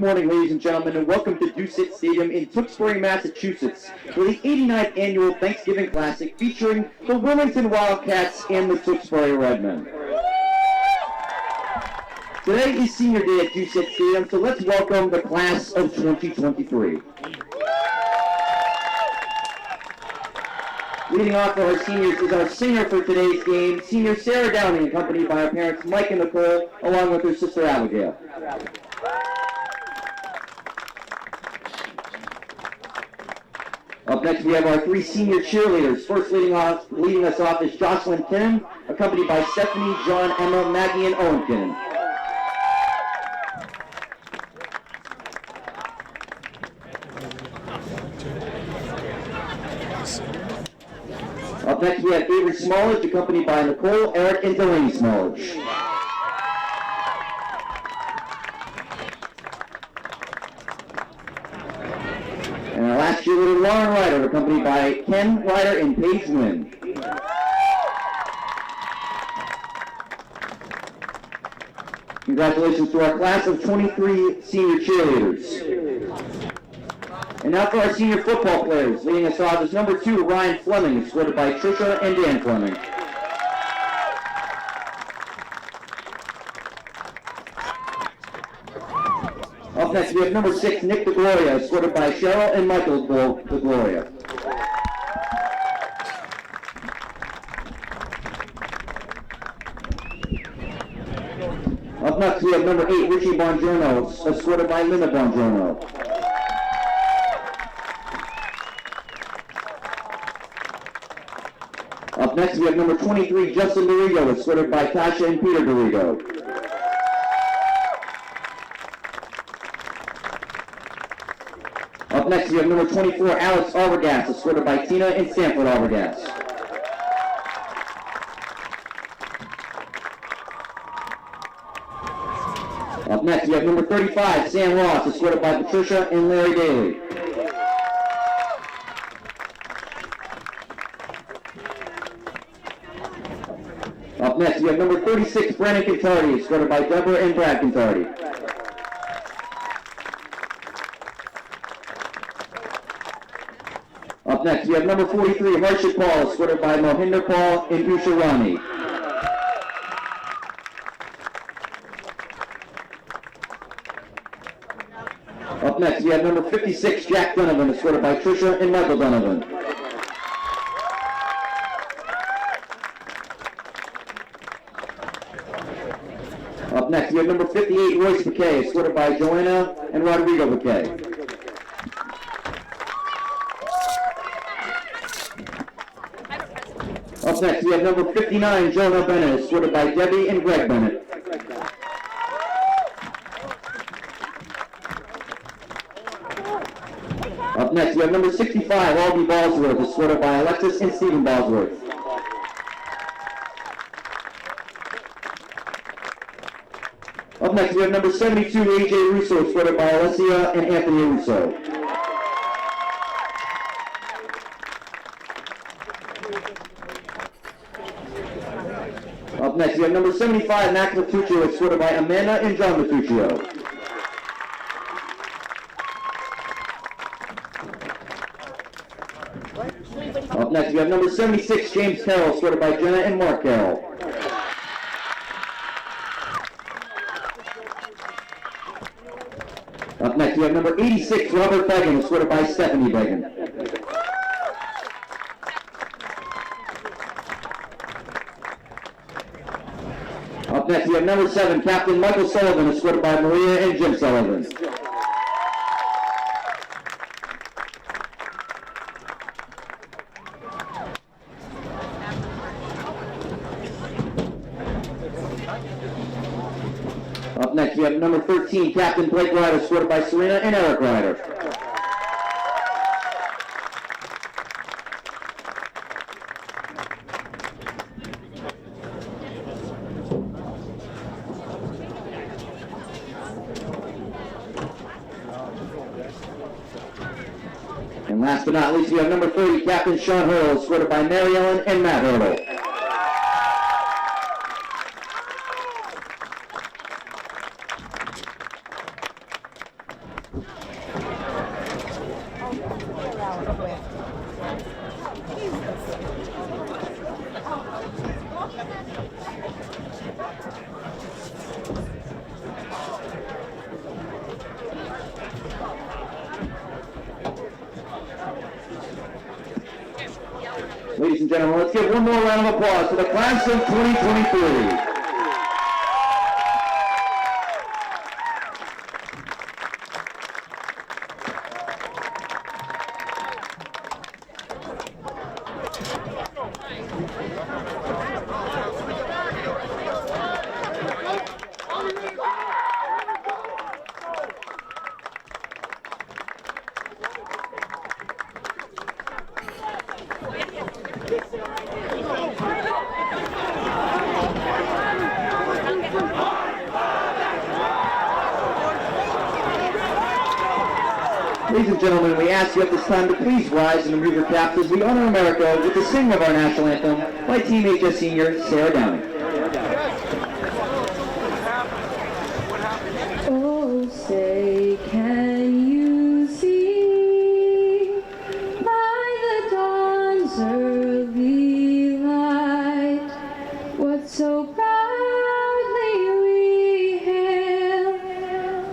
morning, ladies and gentlemen, and welcome to Doucette Stadium in Tewksbury, Massachusetts for the 89th Annual Thanksgiving Classic featuring the Wilmington Wildcats and the Tewksbury Redmen. Today is senior day at Doucette Stadium, so let's welcome the class of 2023. Leading off for our seniors is our singer for today's game, senior Sarah Downing, accompanied by her parents Mike and Nicole, along with her sister Abigail. Up next we have our three senior cheerleaders. First leading us off is Jocelyn Kinnan, accompanied by Stephanie, John, Emma, Maggie, and Owen Kinnan. Up next we have Avery Smallage, accompanied by Nicole, Eric, and Delaney Smallage. And our last cheerleader, Lauren Ryder, accompanied by Ken Ryder and Paige Wynn. Congratulations to our class of 23 senior cheerleaders. And now for our senior football players. Leading us off is number 2, Ryan Fleming, escorted by Trisha and Dan Fleming. Up next we have number 6, Nick DeGloria, escorted by Cheryl and Michael DeGloria. Up next we have number 8, Richie Bongiorno, escorted by Linda Bongiorno. Up next, we have number 23, Justin Dorigo, escorted by Tasha and Peter Dorigo. Up next, we have number 24, Alex Arbogast, escorted by Tina and Sanford Arbogast. Up next, we have number 35, Sam Ross, escorted by Patricia and Larry Daly. Up next, we have number 36, Brandon Cantardi, escorted by Deborah and Brad Cantardi. Up next, we have number 43, Harshit Paul, escorted by Mohinder Paul and Usha Rani. Up next, we have number 56, Jack Donovan, escorted by Trisha and Michael Donovan. Up next, we have number 58, Royce McKay, escorted by Joanna and Rodrigo McKay. Up next, we have number 59, Jonah Bennett, escorted by Debbie and Greg Bennett. Up next, we have number 65, Albie Ballsworth, escorted by Alexis and Stephen Ballsworth. Up next, we have number 72, AJ Russo, escorted by Alessia and Anthony Russo. Up next, we have number 75, Max Matuccio, escorted by Amanda and John Matuccio. Up next, we have number 76, James Carroll, escorted by Jenna and Mark Carroll. Up next, we have number 86, Robert Began, escorted by Stephanie Began. Up next, we have number 7, Captain Michael Sullivan, escorted by Maria and Jim Sullivan. Up next, we have number 13, Captain Blake Ryder, escorted by Serena and Eric Ryder. And last but not least, we have number 30, Captain Sean Hurl, escorted by Mary Ellen and Matt Hurl. gentlemen, let's give one more round of applause for the class of 2023. Ladies and gentlemen, we ask you at this time to please rise and remove your caps as we honor America with the singing of our national anthem by TMHS senior Sarah Downey. Oh, say, can you see by the dawn's early light what so proudly we hail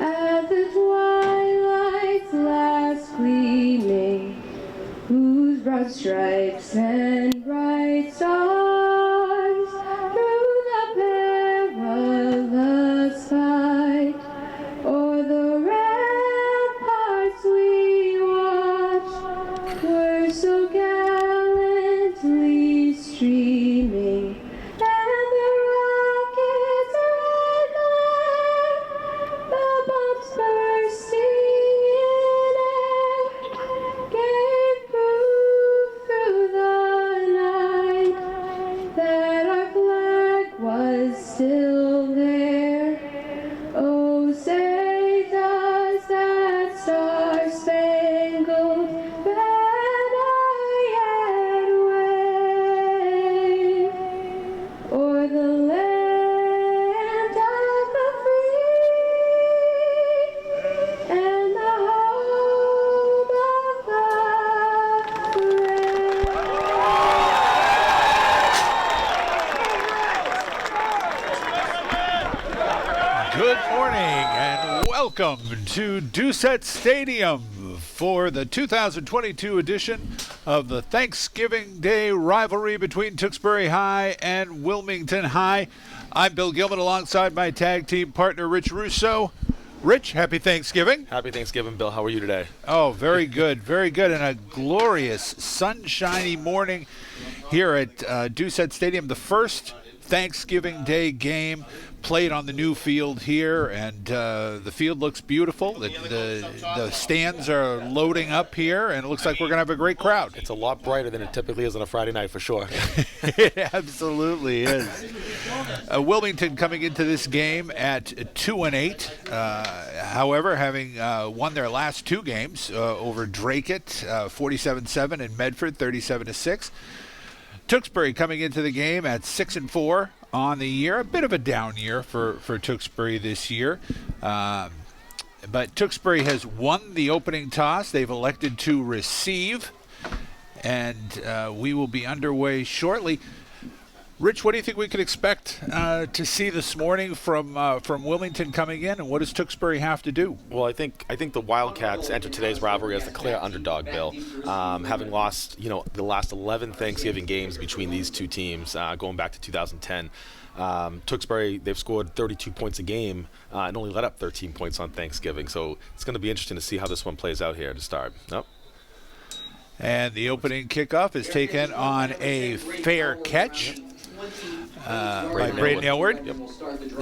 at the twilight's last gleaming, whose broad stripes and bright stars through the perilous fight o'er the ramparts we watched were so gallantly streaming, and the rockets' red glare, the bombs bursting in air, gave proof through the night that our flag was still there. Oh, say does that star-spangled banner yet wave o'er the land of the free and the home of the brave? Good morning and welcome to Doucette Stadium for the 2022 edition of the Thanksgiving Day rivalry between Tewksbury High and Wilmington High. I'm Bill Gilman alongside my tag team partner Rich Russo. Rich, happy Thanksgiving. Happy Thanksgiving, Bill. How are you today? Oh, very good, very good. And a glorious sunshiny morning here at Doucette Stadium. The first Thanksgiving Day game played on the new field here, and the field looks beautiful. The stands are loading up here, and it looks like we're going to have a great crowd. It's a lot brighter than it typically is on a Friday night, for sure. It absolutely is. Wilmington coming into this game at 2-8. However, having won their last two games over Dracut, 47-7, and Medford, 37-6. Tewksbury coming into the game at 6-4 on the year. A bit of a down year for Tewksbury this year. But Tewksbury has won the opening toss. They've elected to receive. And we will be underway shortly. Rich, what do you think we could expect to see this morning from Wilmington coming in, and what does Tewksbury have to do? Well, I think the Wildcats enter today's rivalry as the clear underdog, Bill. Having lost, the last 11 Thanksgiving games between these two teams, going back to 2010. Tewksbury, they've scored 32 points a game and only let up 13 points on Thanksgiving. So it's going to be interesting to see how this one plays out here to start. Yep. And the opening kickoff is taken on a fair catch by Braden Aylward. Yep.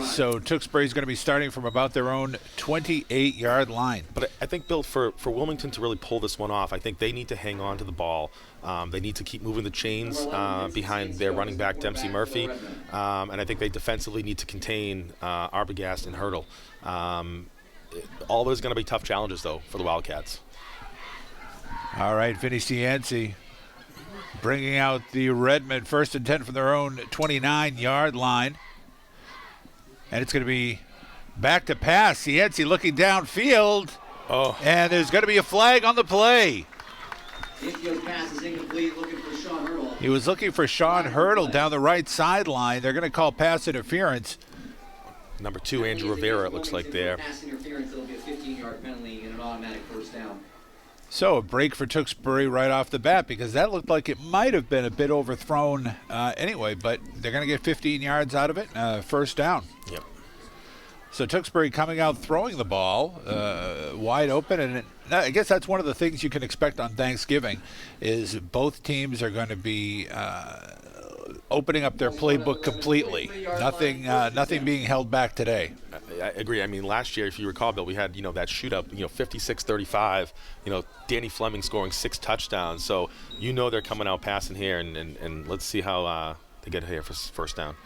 So Tewksbury's going to be starting from about their own 28-yard line. But I think, Bill, for Wilmington to really pull this one off, I think they need to hang on to the ball. They need to keep moving the chains behind their running back, Dempsey Murphy. And I think they defensively need to contain Arbogast and Hurdle. All those are going to be tough challenges, though, for the Wildcats. All right, Vinny Cianci bringing out the Redmen, 1st and 10 from their own 29-yard line. And it's going to be back to pass. Cianci looking downfield. Oh. And there's going to be a flag on the play. Infield pass is incomplete, looking for Sean Hurdle. He was looking for Sean Hurdle down the right sideline. They're going to call pass interference. Number 2, Andrew Rivera, it looks like there. Pass interference, it'll be a 15-yard penalty and an automatic first down. So a break for Tewksbury right off the bat, because that looked like it might have been a bit overthrown anyway, but they're going to get 15 yards out of it, first down. Yep. So Tewksbury coming out throwing the ball wide open, and I guess that's one of the things you can expect on Thanksgiving is both teams are going to be opening up their playbook completely. Nothing being held back today. I agree. I mean, last year, if you recall, Bill, we had, that shootout, 56-35, Danny Fleming scoring 6 touchdowns. So, they're coming out passing here, and let's see how they get here for first down.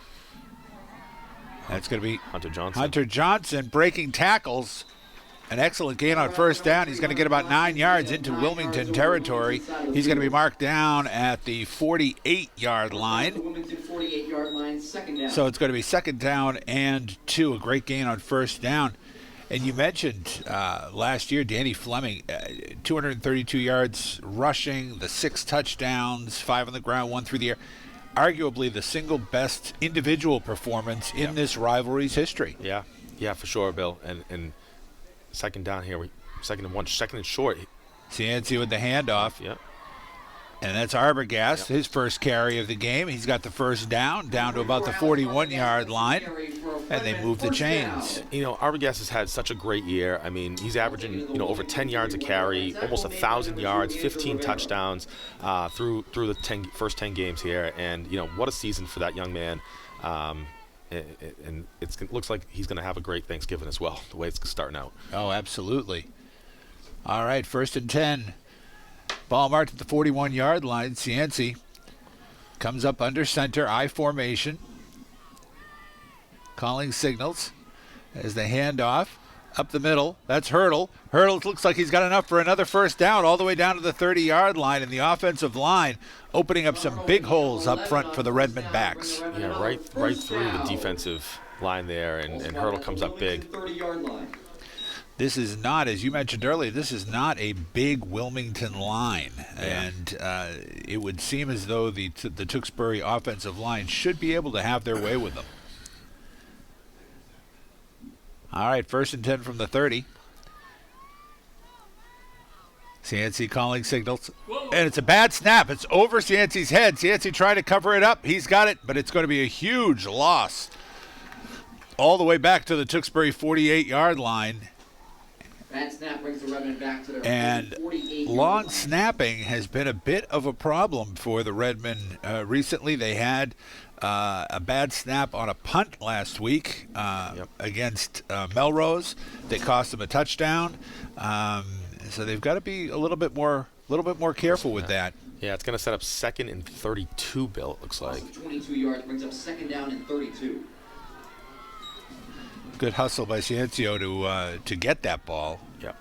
That's going to be Hunter Johnson breaking tackles. An excellent gain on first down. He's going to get about 9 yards into Wilmington territory. He's going to be marked down at the 48-yard line. So it's going to be second down and 2. A great gain on first down. And you mentioned last year, Danny Fleming, 232 yards rushing, the 6 touchdowns, 5 on the ground, 1 through the air. Arguably the single best individual performance in this rivalry's history. Yeah, for sure, Bill. And second down here, second and 1, second and short. Cianci with the handoff. Yep. And that's Arbogast, his first carry of the game. He's got the first down to about the 41-yard line, and they move the chains. Arbogast has had such a great year. I mean, he's averaging, over 10 yards a carry, almost 1,000 yards, 15 touchdowns through the first 10 games here. And, what a season for that young man. And it looks like he's going to have a great Thanksgiving as well, the way it's starting out. Oh, absolutely. All right, first and 10. Ball marked at the 41-yard line. Cianci comes up under center, I formation. Calling signals as the handoff up the middle. That's Hurdle. Hurdle looks like he's got enough for another first down all the way down to the 30-yard line, and the offensive line opening up some big holes up front for the Redmond backs. Yeah, right through the defensive line there, and Hurdle comes up big. This is not, as you mentioned earlier, this is not a big Wilmington line, and it would seem as though the Tewksbury offensive line should be able to have their way with them. All right, first and 10 from the 30. Cianci calling signals. And it's a bad snap. It's over Cianci's head. Cianci trying to cover it up. He's got it, but it's going to be a huge loss. All the way back to the Tewksbury 48-yard line. Bad snap brings the Redmond back to their and long snapping has been a bit of a problem for the Redmond. Recently they had a bad snap on a punt last week against Melrose. They cost them a touchdown. So they've got to be a little bit more careful with that. Yeah, it's going to set up second and 32, Bill, it looks like. 22 yards brings up second down and 32. Good hustle by Ciancio to get that ball. Yep.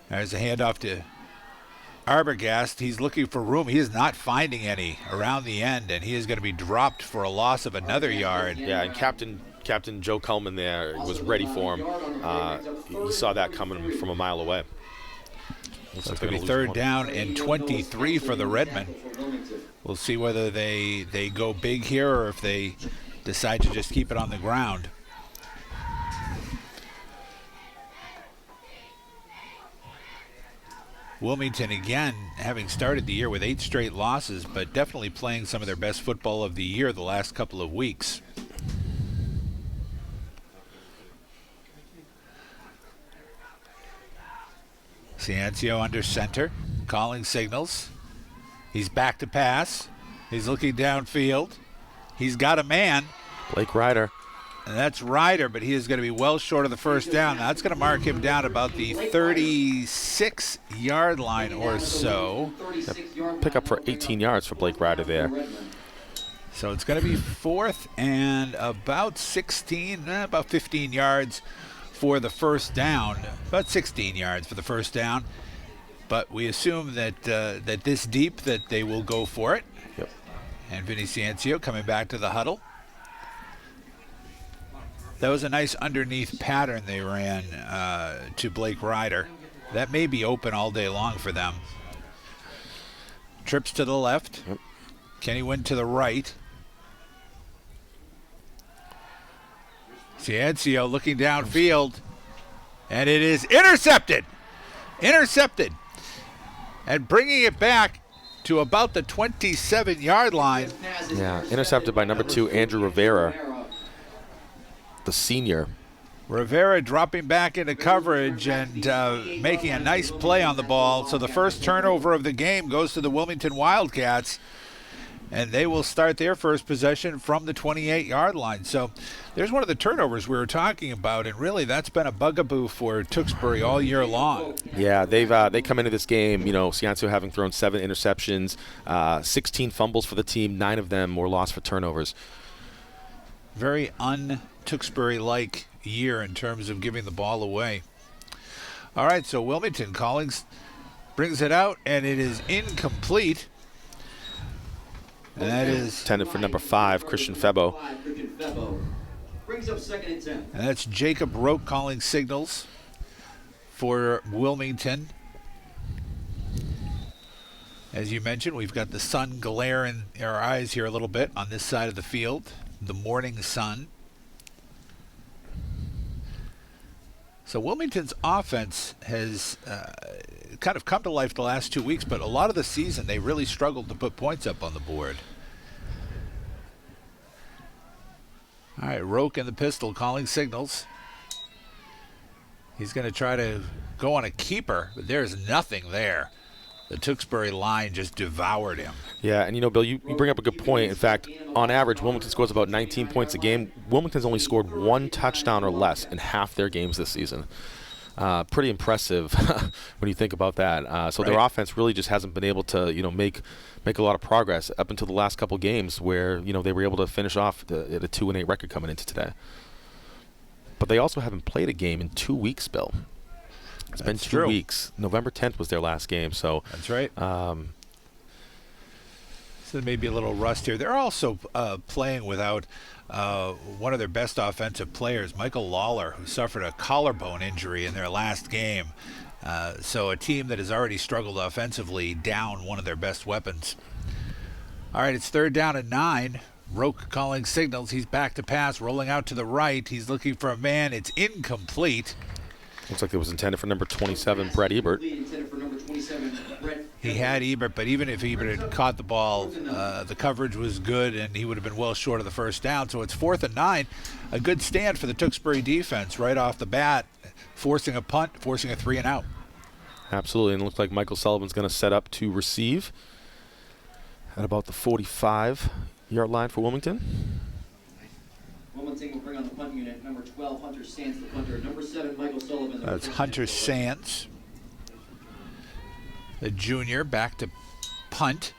There's a handoff to Arbogast. He's looking for room. He is not finding any around the end, and he is going to be dropped for a loss of another yard. Yeah, and Captain Joe Cullman there was ready for him. He saw that coming from a mile away. So it's going to be third down and 23 for the Redmen. We'll see whether they go big here or if they decide to just keep it on the ground. Wilmington, again, having started the year with 8 straight losses, but definitely playing some of their best football of the year the last couple of weeks. Ciancio under center, calling signals. He's back to pass. He's looking downfield. He's got a man. Blake Ryder. And that's Ryder, but he is going to be well short of the first down. Now, that's going to mark him down about the 36-yard line or so. Pick up for 18 yards for Blake Ryder there. So it's going to be fourth and about 15 yards for the first down. About 16 yards for the first down. But we assume that that this deep that they will go for it. Yep. And Vinny Ciancio coming back to the huddle. That was a nice underneath pattern they ran to Blake Ryder. That may be open all day long for them. Trips to the left. Yep. Kenny Wynn to the right. Ciancio looking downfield. And it is intercepted. Intercepted. and bringing it back to about the 27-yard line. Yeah, intercepted by number 2, Andrew Rivera, the senior. Rivera dropping back into coverage and making a nice play on the ball. So the first turnover of the game goes to the Wilmington Wildcats, and they will start their first possession from the 28-yard line. So there's one of the turnovers we were talking about, and really that's been a bugaboo for Tewksbury all year long. Yeah, they come into this game, Ciancio having thrown 7 interceptions, 16 fumbles for the team, 9 of them were lost for turnovers. Very un-Tewksbury-like year in terms of giving the ball away. All right, so Wilmington brings it out, and it is incomplete. And that is intended for number 5, Christian Febo. Brings up second and 10. And that's Jacob Roque calling signals for Wilmington. As you mentioned, we've got the sun glare in our eyes here a little bit on this side of the field, the morning sun. So Wilmington's offense has kind of come to life the last 2 weeks, but a lot of the season they really struggled to put points up on the board. All right, Roque in the pistol calling signals. He's going to try to go on a keeper, but there's nothing there. The Tewksbury line just devoured him. Yeah, and Bill, you bring up a good point. In fact, on average, Wilmington scores about 19 points a game. Wilmington's only scored 1 touchdown or less in half their games this season. Pretty impressive when you think about that. So Their offense really just hasn't been able to, make a lot of progress up until the last couple games where, they were able to finish off at a 2-8 record coming into today. But they also haven't played a game in 2 weeks, Bill. It's been 2 weeks. November 10th was their last game. So that's right. So there may be a little rust here. They're also playing without one of their best offensive players, Michael Lawler, who suffered a collarbone injury in their last game. So a team that has already struggled offensively down one of their best weapons. All right, it's 3rd down and 9. Roque calling signals. He's back to pass, rolling out to the right. He's looking for a man. It's incomplete. Looks like it was intended for number 27, Brett Ebert. He had Ebert, but even if Ebert had caught the ball, the coverage was good, and he would have been well short of the first down. So it's 4th and 9. A good stand for the Tewksbury defense right off the bat, forcing a punt, forcing a 3 and out. Absolutely, and it looks like Michael Sullivan's going to set up to receive at about the 45-yard line for Wilmington. Wilmington will bring on the punt unit. Number 12, Hunter Sands, the punter. Number 7, Michael Sullivan. That's Hunter Sands, the junior, back to punt.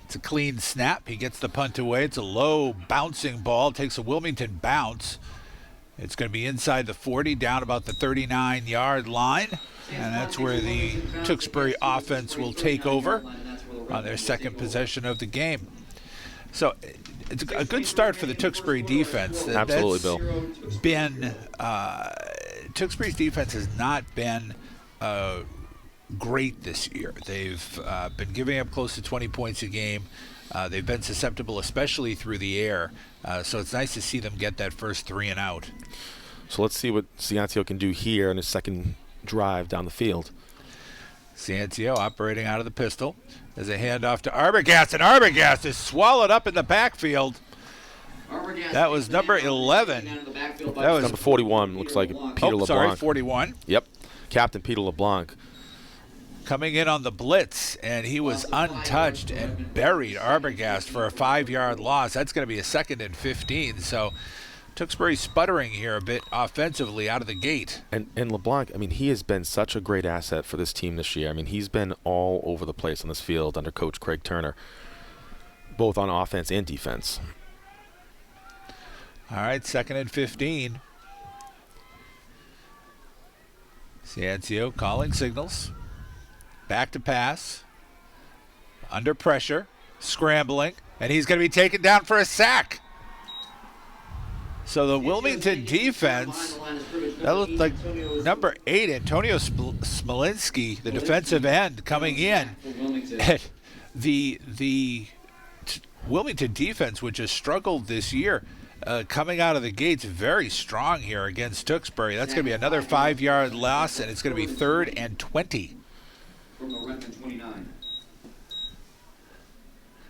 It's a clean snap. He gets the punt away. It's a low bouncing ball. Takes a Wilmington bounce. It's going to be inside the 40, down about the 39-yard line. And that's where the Tewksbury offense will take over on their second possession of the game. So it's a good start for the Tewksbury defense. Absolutely, Bill. Tewksbury's defense has not been great this year. They've been giving up close to 20 points a game. They've been susceptible, especially through the air. So it's nice to see them get that first 3 and out. So let's see what Ciancio can do here in his second drive down the field. Ciancio operating out of the pistol. There's a handoff to Arbogast, and Arbogast is swallowed up in the backfield. That was number 11. That was number 41. Looks like Peter LeBlanc. Sorry, 41. Yep, Captain Peter LeBlanc. Coming in on the blitz, and he was untouched and buried Arbogast for a 5-yard loss. That's going to be a 2nd and 15. So Tewksbury sputtering here a bit offensively out of the gate. And LeBlanc, he has been such a great asset for this team this year. He's been all over the place on this field under Coach Craig Turner, both on offense and defense. All right, 2nd and 15. Ciancio calling signals. Back to pass. Under pressure. Scrambling. And he's going to be taken down for a sack. So the Wilmington defense, that looked like number 8, Antonio Smolinski, the defensive end, coming in. The Wilmington defense, which has struggled this year, coming out of the gates very strong here against Tewksbury. That's going to be another 5-yard loss, and it's going to be 3rd and 20.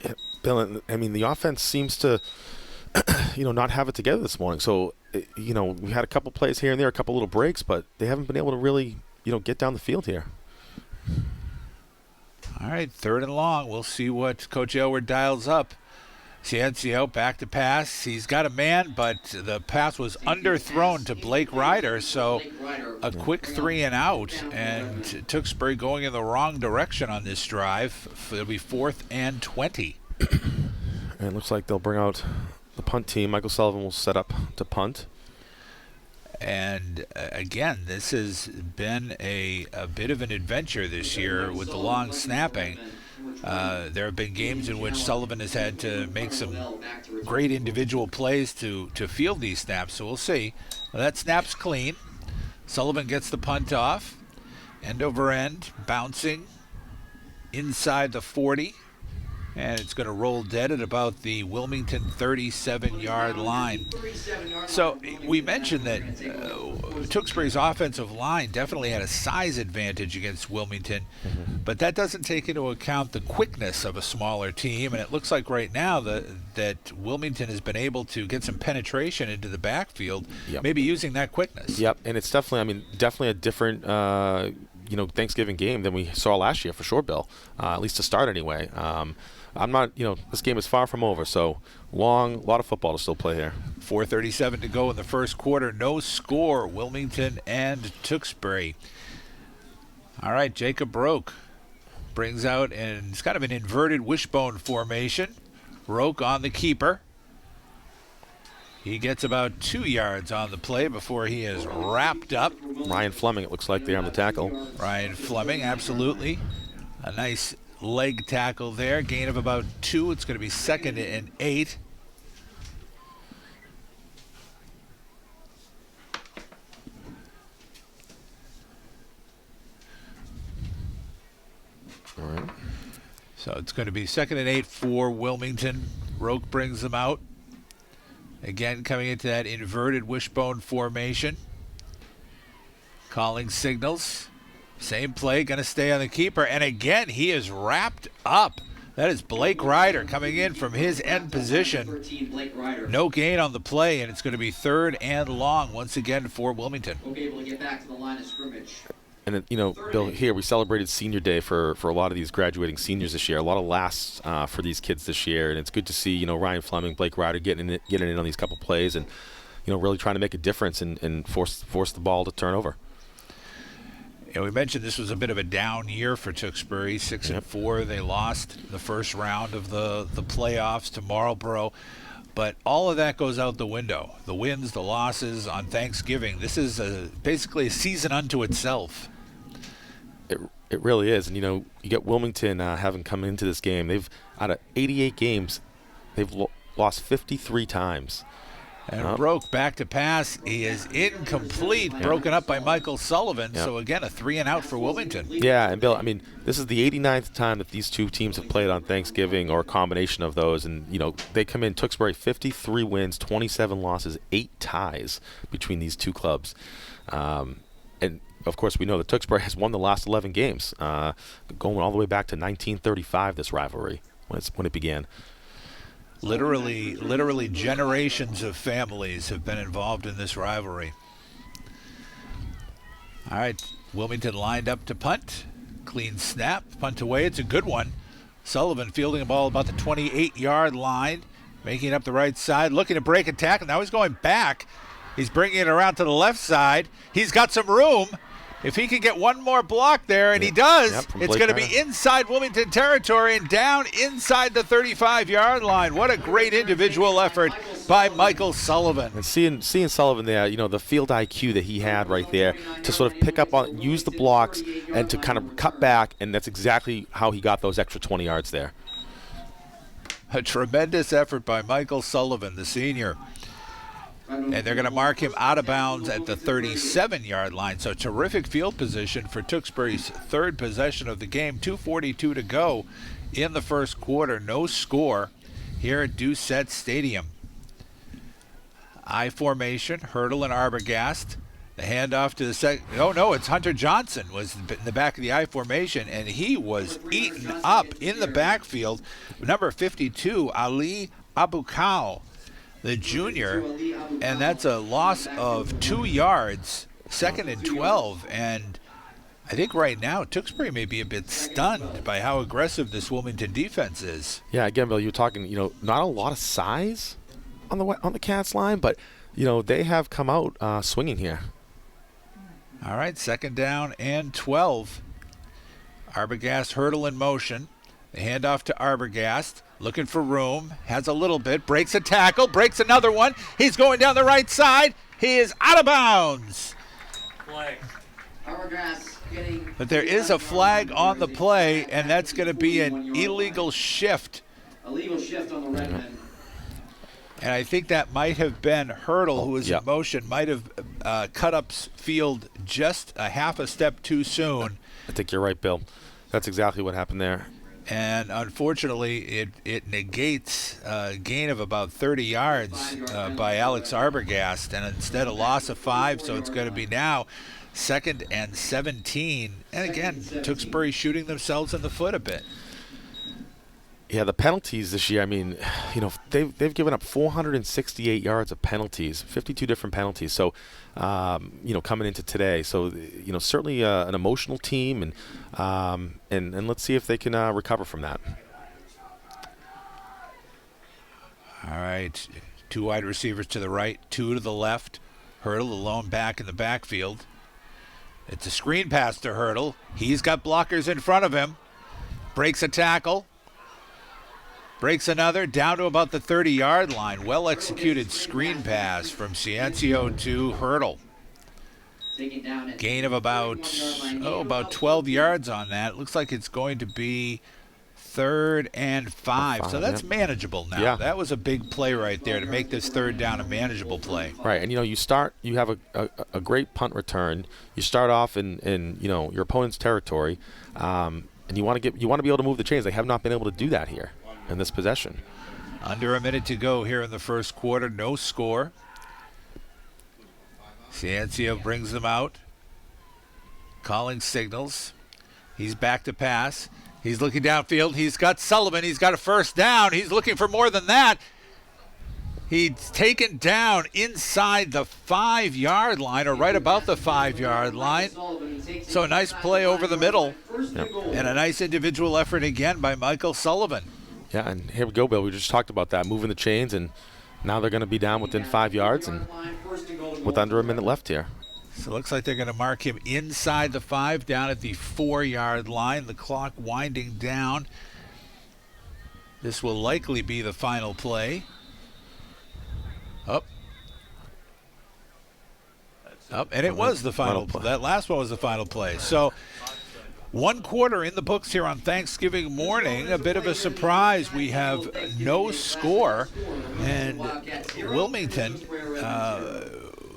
Yeah, Bill, I mean, the offense seems to, not have it together this morning. So, we had a couple plays here and there, a couple little breaks, but they haven't been able to really, get down the field here. All right, 3rd and long. We'll see what Coach Aylward dials up. Ciencio back to pass. He's got a man, but the pass was underthrown to Blake Ryder, so a quick 3 and out, and Tewksbury going in the wrong direction on this drive. It'll be 4th and 20. And it looks like they'll bring out the punt team. Michael Sullivan will set up to punt. And again, this has been a bit of an adventure this year with the long snapping. There have been games in which Sullivan has had to make some great individual plays to field these snaps, so we'll see. Well, that snap's clean. Sullivan gets the punt off. End over end, bouncing inside the 40. And it's going to roll dead at about the Wilmington 37-yard line. So we mentioned that Tewksbury's offensive line definitely had a size advantage against Wilmington, but that doesn't take into account the quickness of a smaller team. And it looks like right now that Wilmington has been able to get some penetration into the backfield, maybe using that quickness. Yep, and it's definitely a different Thanksgiving game than we saw last year for sure, Bill. At least to start anyway. I'm not, this game is far from over, so a lot of football to still play here. 4:37 to go in the first quarter. No score, Wilmington and Tewksbury. All right, Jacob Roque brings out, and it's kind of an inverted wishbone formation. Roque on the keeper. He gets about 2 yards on the play before he is wrapped up. Ryan Fleming, it looks like, there on the tackle. Ryan Fleming, absolutely. A nice leg tackle there. Gain of about 2. It's going to be 2nd and 8. All right. So it's going to be 2nd and 8 for Wilmington. Roque brings them out. Again, coming into that inverted wishbone formation. Calling signals. Same play, going to stay on the keeper. And again, he is wrapped up. That is Blake Ryder coming in from his end position. No gain on the play, and it's going to be 3rd and long once again for Wilmington. And, Bill, here we celebrated Senior Day for a lot of these graduating seniors this year. A lot of lasts for these kids this year. And it's good to see, Ryan Fleming, Blake Ryder getting in on these couple plays and, really trying to make a difference and force the ball to turn over. We mentioned this was a bit of a down year for Tewksbury, 6-4. They lost the first round of the playoffs to Marlboro. But all of that goes out the window. The wins, the losses on Thanksgiving. This is basically a season unto itself. It really is. And, you get Wilmington having come into this game. Out of 88 games, they've lost 53 times. And Roque back to pass. He is incomplete, broken up by Michael Sullivan. Yeah. So, again, a 3 and out for Wilmington. Yeah, and Bill, this is the 89th time that these two teams have played on Thanksgiving or a combination of those. And, they come in, Tewksbury, 53 wins, 27 losses, 8 ties between these two clubs. And, of course, we know that Tewksbury has won the last 11 games, going all the way back to 1935, this rivalry, when it began. Literally generations of families have been involved in this rivalry. All right, Wilmington lined up to punt. Clean snap, punt away. It's a good one. Sullivan fielding a ball about the 28-yard line, making it up the right side, looking to break a tackle. Now he's going back. He's bringing it around to the left side. He's got some room. If he can get one more block there, and he does, it's going to be inside Wilmington territory and down inside the 35-yard line. What a great individual effort by Michael Sullivan. And seeing Sullivan there, the field IQ that he had right there to sort of pick up on, use the blocks, and to kind of cut back, and that's exactly how he got those extra 20 yards there. A tremendous effort by Michael Sullivan, the senior. And they're going to mark him out of bounds at the 37-yard line. So terrific field position for Tewksbury's 3rd possession of the game. 2:42 to go in the first quarter. No score here at Doucette Stadium. I formation, Hurdle and Arbogast. The handoff to the second. Oh, no, it's Hunter Johnson was in the back of the I formation, and he was eaten up in the backfield. Number 52, Ali Abukau, the junior, and that's a loss of 2 yards, 2nd and 12. And I think right now Tewksbury may be a bit stunned by how aggressive this Wilmington defense is. Yeah, again, Bill, you're talking, not a lot of size on the Cats line, but, they have come out swinging here. All right, 2nd down and 12. Arbogast hurdle in motion. The handoff to Arbogast, looking for room, has a little bit, breaks a tackle, breaks another one. He's going down the right side. He is out of bounds. Flag. But there is a flag on the play, and that's going to be an illegal shift. Illegal shift on the red men. And I think that might have been Hurdle, who was in motion, might have cut up field just a half a step too soon. I think you're right, Bill. That's exactly what happened there. And unfortunately, it negates a gain of about 30 yards by Alex Arbogast, and instead a loss of 5, so it's going to be now 2nd and 17. And again, Tewksbury shooting themselves in the foot a bit. Yeah, the penalties this year, they've given up 468 yards of penalties, 52 different penalties. So, coming into today. So, certainly an emotional team, and let's see if they can recover from that. All right, 2 wide receivers to the right, 2 to the left. Hurdle alone back in the backfield. It's a screen pass to Hurdle. He's got blockers in front of him. Breaks a tackle. Breaks another, down to about the 30-yard line. Well-executed screen pass from Ciancio to Hurdle. Gain of about 12 yards on that. Looks like it's going to be 3rd and 5. So that's manageable now. Yeah. That was a big play right there to make this 3rd down a manageable play. Right, and you have a great punt return. You start off in your opponent's territory, and you want to be able to move the chains. They have not been able to do that here in this possession. Under a minute to go here in the first quarter. No score. Ciancio brings them out. Calling signals. He's back to pass. He's looking downfield. He's got Sullivan. He's got a 1st down. He's looking for more than that. He's taken down inside the 5-yard line, or right about the 5-yard line. So a nice play over the middle. Yep. And a nice individual effort again by Michael Sullivan. Yeah, and here we go, Bill. We just talked about that, moving the chains, and now they're going to be down within 5 yards and with under a minute left here. So it looks like they're going to mark him inside the 5, down at the 4-yard line. The clock winding down. This will likely be the final play. Up, and it was the final play. That last one was the final play. So 1 quarter in the books here on Thanksgiving morning. A bit of a surprise. We have no score, and Wilmington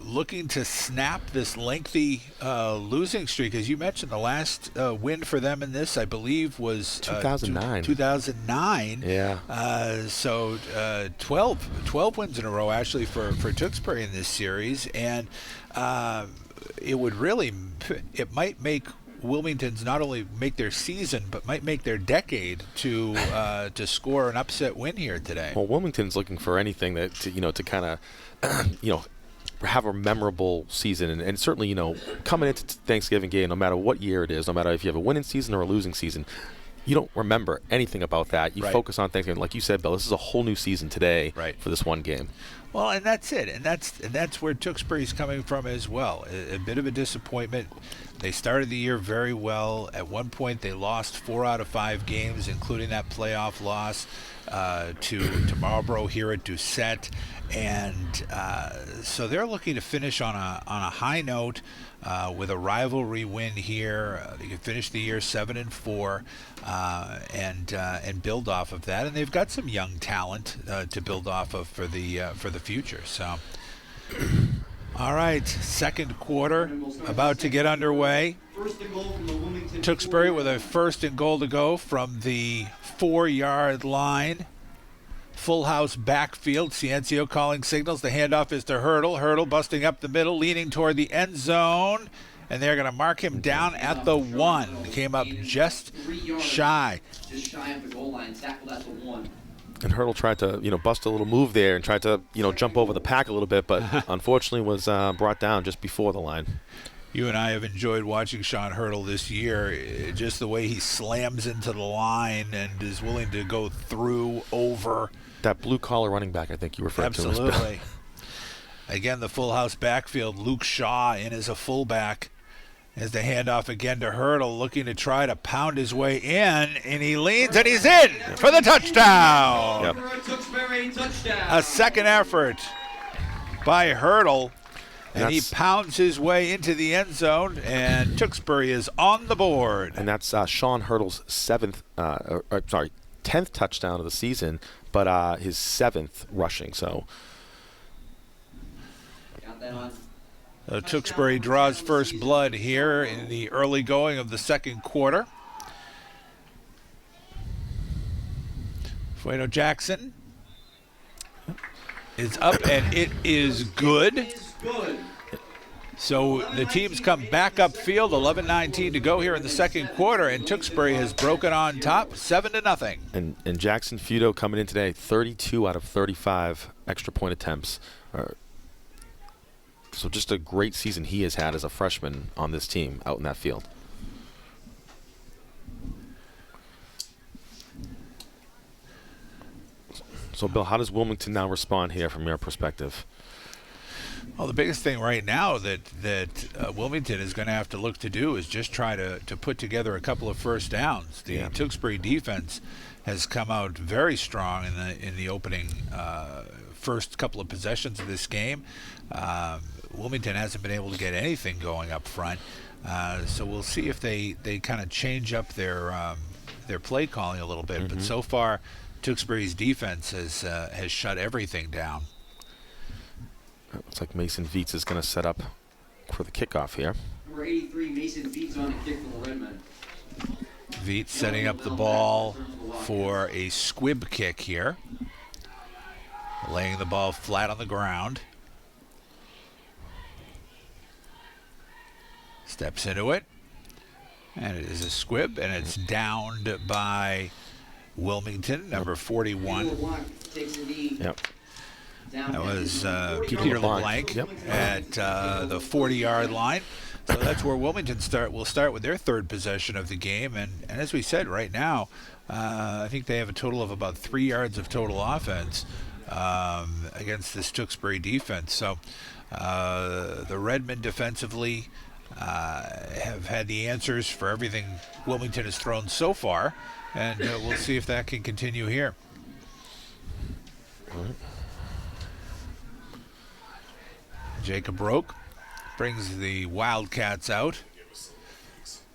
looking to snap this lengthy losing streak. As you mentioned, the last win for them in this, I believe, was 2009. 2009. Yeah. So 12 wins in a row, actually, for Tewksbury in this series. And it might make Wilmington's not only make their season, but might make their decade to score an upset win here today. Well, Wilmington's looking for anything to kind of, have a memorable season, and certainly, coming into Thanksgiving game, no matter what year it is, no matter if you have a winning season or a losing season, you don't remember anything about that. You focus on Thanksgiving, like you said, Bill. This is a whole new season today for this one game. Well, and that's it, and that's where Tewksbury's coming from as well. A bit of a disappointment. They started the year very well. At one point, they lost 4 out of 5 games, including that playoff loss to Marlboro here at Doucette, and so they're looking to finish on a high note with a rivalry win here. They can finish the year 7-4 and build off of that, and they've got some young talent to build off of for the future. So. All right, second quarter about to get underway. Tewksbury with a 1st and goal to go from the 4-yard line. full house backfield. Ciencio calling signals. The handoff is to Hurdle. Hurdle busting up the middle, leaning toward the end zone. And they're going to mark him down at the 1. Came up just shy. Just shy of the goal line, tackled at the 1. And Hurdle tried to, bust a little move there and tried to, jump over the pack a little bit, but unfortunately was brought down just before the line. You and I have enjoyed watching Sean Hurdle this year. Just the way he slams into the line and is willing to go through, over. That blue-collar running back, I think you referred to. Absolutely. Again, the full house backfield. Luke Shaw in as a fullback. As the handoff again to Hurdle, looking to try to pound his way in, and he leans and he's in for the touchdown. Yep. A second effort by Hurdle, and he pounds his way into the end zone, and Tewksbury is on the board. And that's Sean Hurdle's 10th touchdown of the season, but his 7th rushing. So. Got that on. Tewksbury draws first blood here in the early going of the second quarter. Fueno Jackson is up, and it is good. So the teams come back upfield, 11:19 to go here in the second quarter, and Tewksbury has broken on top, 7-0. And Jackson Fueno coming in today, 32 out of 35 extra point attempts. So just a great season he has had as a freshman on this team out in that field. So, Bill, how does Wilmington now respond here from your perspective? Well, the biggest thing right now that Wilmington is going to have to look to do is just try to put together a couple of first downs. The Tewksbury defense has come out very strong in the opening first couple of possessions of this game. Wilmington hasn't been able to get anything going up front, so we'll see if they kind of change up their play calling a little bit. Mm-hmm. But so far, Tewksbury's defense has shut everything down. It looks like Mason Viets is going to set up for the kickoff here. Number 83, Mason Viets on the kick for the Redmen. Viets setting up the ball for a squib kick here, laying the ball flat on the ground. Steps into it, and it is a squib, and it's downed by Wilmington, number 41. Yep. That was Peter LeBlanc at the 40-yard line. So that's where Wilmington will start with their third possession of the game. And as we said, right now, I think they have a total of about 3 yards of total offense against this Tewksbury defense. So the Redmen defensively have had the answers for everything Wilmington has thrown so far, and we'll see if that can continue here. All right. Jacob Roque brings the Wildcats out,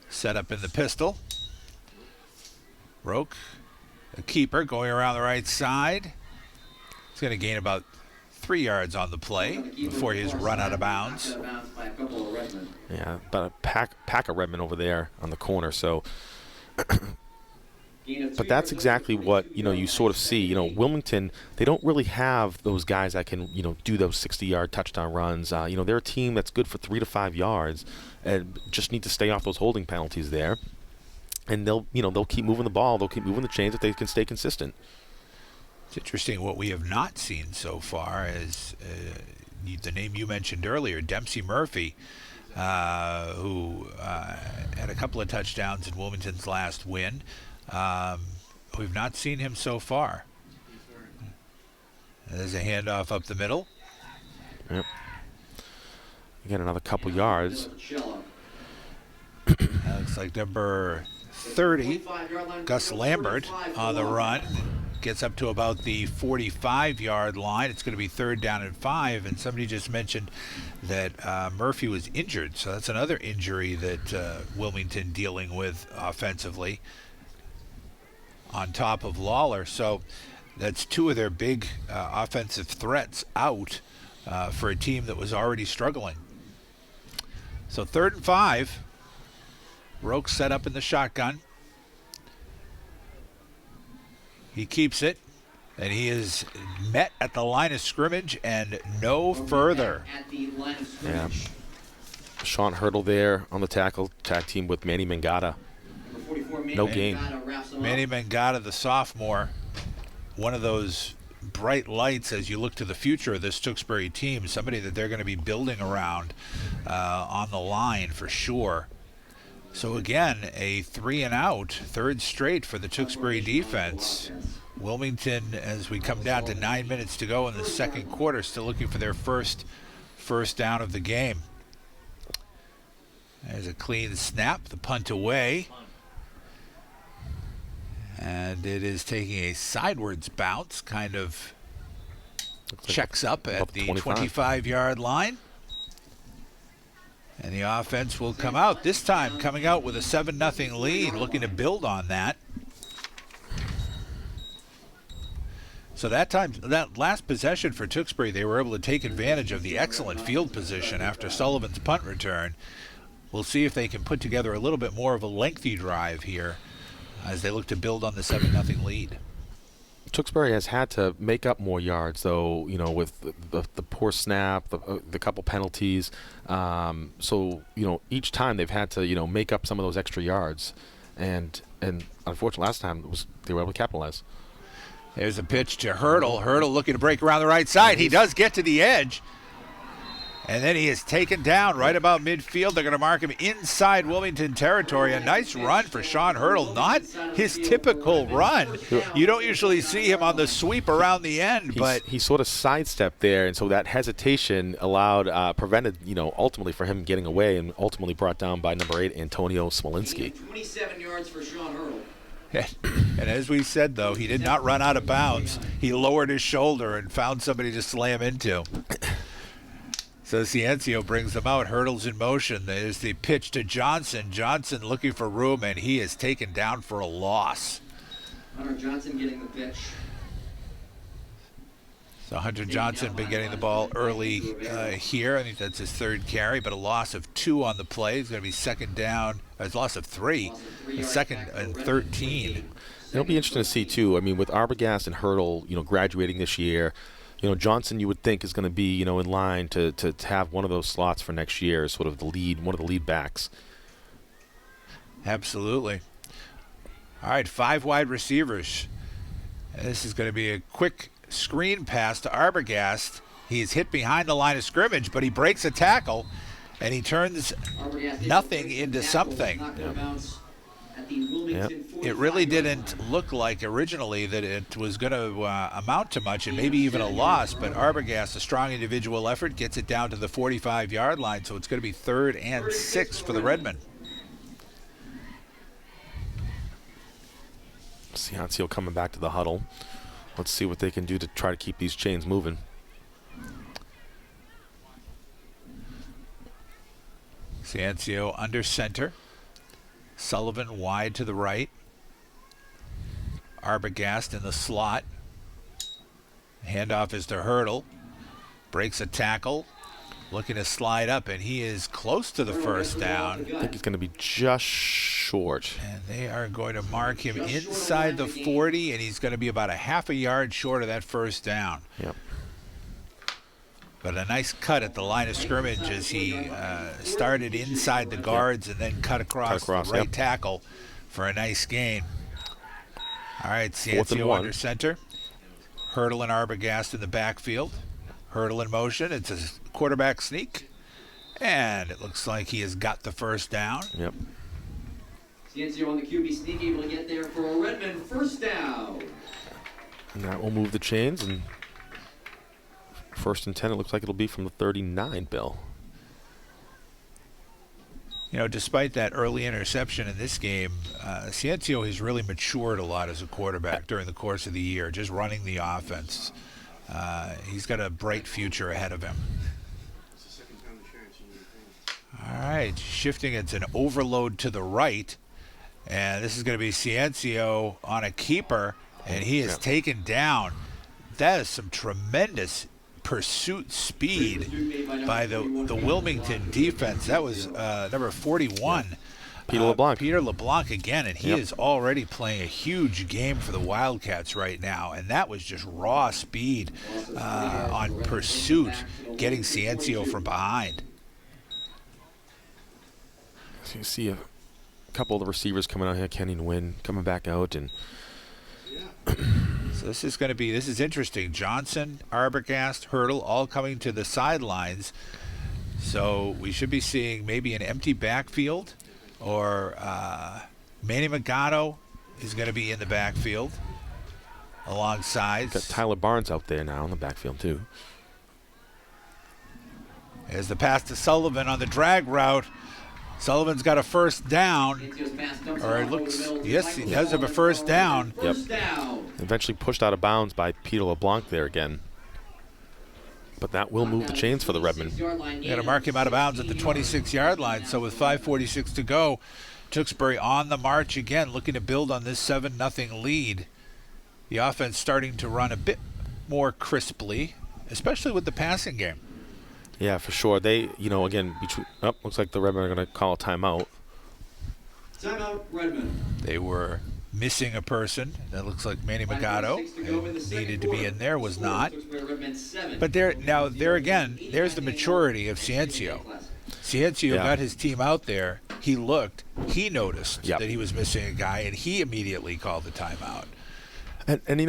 set up in the pistol. Roque, a keeper, going around the right side. He's going to gain about 3 yards on the play before he's run out of bounds. Yeah, but a pack of Redmen over there on the corner. So, but that's exactly what you sort of see. Wilmington, they don't really have those guys that can do those 60-yard touchdown runs. They're a team that's good for 3 to 5 yards, and just need to stay off those holding penalties there. And they'll keep moving the ball. They'll keep moving the chains if they can stay consistent. It's interesting what we have not seen so far is the name you mentioned earlier, Dempsey Murphy, who had a couple of touchdowns in Wilmington's last win. We've not seen him so far. There's a handoff up the middle. Yep. Again, another couple yards. Looks like number 30, Gus Lambert, on the run. Gets up to about the 45-yard line. It's going to be 3rd down and 5. And somebody just mentioned that Murphy was injured. So that's another injury that Wilmington dealing with offensively on top of Lawler. So that's 2 of their big offensive threats out for a team that was already struggling. So 3rd and 5. Roque set up in the shotgun. He keeps it And he is met at the line of scrimmage and no further. Yeah. Sean Hurdle there on the tackle, tag team with Manny Mangata. No gain. Manny Mangata, the sophomore, one of those bright lights as you look to the future of this Tewksbury team, somebody that they're going to be building around on the line for sure. So again, a 3-and-out, third straight for the Tewksbury defense. Wilmington, as we come down to 9 minutes to go in the second quarter, still looking for their first down of the game. There's a clean snap, the punt away. And it is taking a sidewards bounce, kind of checks up at the 25-yard line. And the offense will come out, this time coming out with a 7-0 lead, looking to build on that. So that time, that last possession for Tewksbury, they were able to take advantage of the excellent field position after Sullivan's punt return. We'll see if they can put together a little bit more of a lengthy drive here as they look to build on the 7-0 lead. Tewksbury has had to make up more yards, though, with the poor snap, the couple penalties. So, each time they've had to, make up some of those extra yards. And unfortunately, last time they were able to capitalize. There's a pitch to Hurdle. Hurdle looking to break around the right side. He does get to the edge. And then he is taken down right about midfield. They're going to mark him inside Wilmington territory. A nice run for Sean Hurdle. Not his typical run. You don't usually see him on the sweep around the end, but he sort of sidestepped there, and so that hesitation prevented, ultimately for him getting away, and ultimately brought down by number 8, Antonio Smolinski. 27 yards for Sean Hurdle. And as we said, though, he did not run out of bounds. He lowered his shoulder and found somebody to slam into. So Ciencio brings them out. Hurdles in motion. There's the pitch to Johnson. Johnson looking for room, and he is taken down for a loss. Hunter Johnson getting the pitch. So Hunter Johnson been getting the ball early here. I think that's his third carry, but a loss of 2 on the play. He's going to be second down. It's a loss of 3. Second and 13. It'll be interesting to see, too. I mean, with Arbogast and Hurdle, graduating this year, Johnson, you would think, is going to be, in line to have one of those slots for next year, sort of one of the lead backs. Absolutely. All right, 5 wide receivers. And this is going to be a quick screen pass to Arbogast. He's hit behind the line of scrimmage, but he breaks a tackle, and he turns nothing into something. Yep. It really didn't look like originally that it was going to amount to much and maybe even a loss, but Arbogast, a strong individual effort, gets it down to the 45-yard line, so it's going to be 3rd and 6 for the Redmen. Ciancio coming back to the huddle. Let's see what they can do to try to keep these chains moving. Ciancio under center. Sullivan wide to the right. Arbogast in the slot. Handoff is to Hurdle. Breaks a tackle. Looking to slide up, and he is close to the first down. I think he's going to be just short. And they are going to mark him inside the 40, and he's going to be about a half a yard short of that first down. Yep. But a nice cut at the line of scrimmage as he started inside the guards and then cut across the right tackle for a nice gain. All right, Ciancio under center. Hurdle and Arbogast in the backfield. Hurdle in motion. It's a quarterback sneak. And it looks like he has got the first down. Yep. Ciancio on the QB sneak, able to get there for a Redmond first down. And that will move the chains, and 1st and 10, it looks like it'll be from the 39, Bill. Despite that early interception in this game, Ciancio has really matured a lot as a quarterback during the course of the year, just running the offense. He's got a bright future ahead of him. All right, shifting, it's an overload to the right, and this is going to be Ciancio on a keeper, and he is taken down. That is some tremendous pursuit speed by the Wilmington defense. That was number 41, Peter LeBlanc. Peter LeBlanc again, and he is already playing a huge game for the Wildcats right now, and that was just raw speed on pursuit, getting Ciencio from behind. So you see a couple of the receivers coming out here, Kenny and Wynn coming back out, and so this is interesting. Johnson, Arbogast, Hurdle all coming to the sidelines. So we should be seeing maybe an empty backfield, or Manny Magado is going to be in the backfield alongside. Got Tyler Barnes out there now in the backfield too. As the pass to Sullivan on the drag route. Sullivan's got a first down. Or it looks, yes, he does have a first down. Yep. Eventually pushed out of bounds by Peter LeBlanc there again. But that will move the chains for the Redmen. You got to mark him out of bounds at the 26-yard line. So with 5:46 to go, Tewksbury on the march again, looking to build on this 7-0 lead. The offense starting to run a bit more crisply, especially with the passing game. Yeah, for sure. They, again, looks like the Redmen are going to call a timeout. Timeout, Redmen. They were missing a person. That looks like Manny Magado needed to be in there, was not. But there again, there's the maturity of Ciencio. Ciencio got his team out there. He looked. He noticed that he was missing a guy, and he immediately called the timeout. And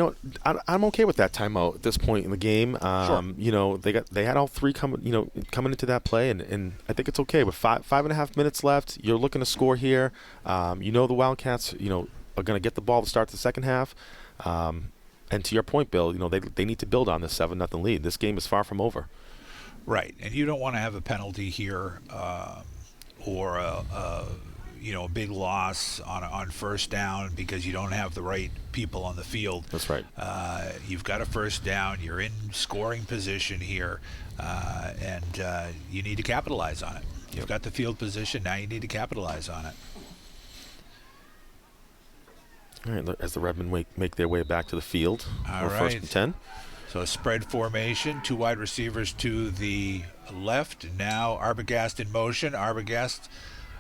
I'm okay with that timeout at this point in the game. Sure. They had all three coming into that play, and I think it's okay. With 5.5 minutes left, you're looking to score here. The Wildcats, are going to get the ball to start the second half. And to your point, Bill, they need to build on this 7-0 lead. This game is far from over. Right, and you don't want to have a penalty here or a big loss on first down because you don't have the right people on the field. That's right. You've got a first down. You're in scoring position here, and you need to capitalize on it. You've got the field position. Now you need to capitalize on it. All right, as the Redmen make their way back to the field. All right. 1st and 10. So a spread formation, two wide receivers to the left. Now Arbogast in motion. Arbogast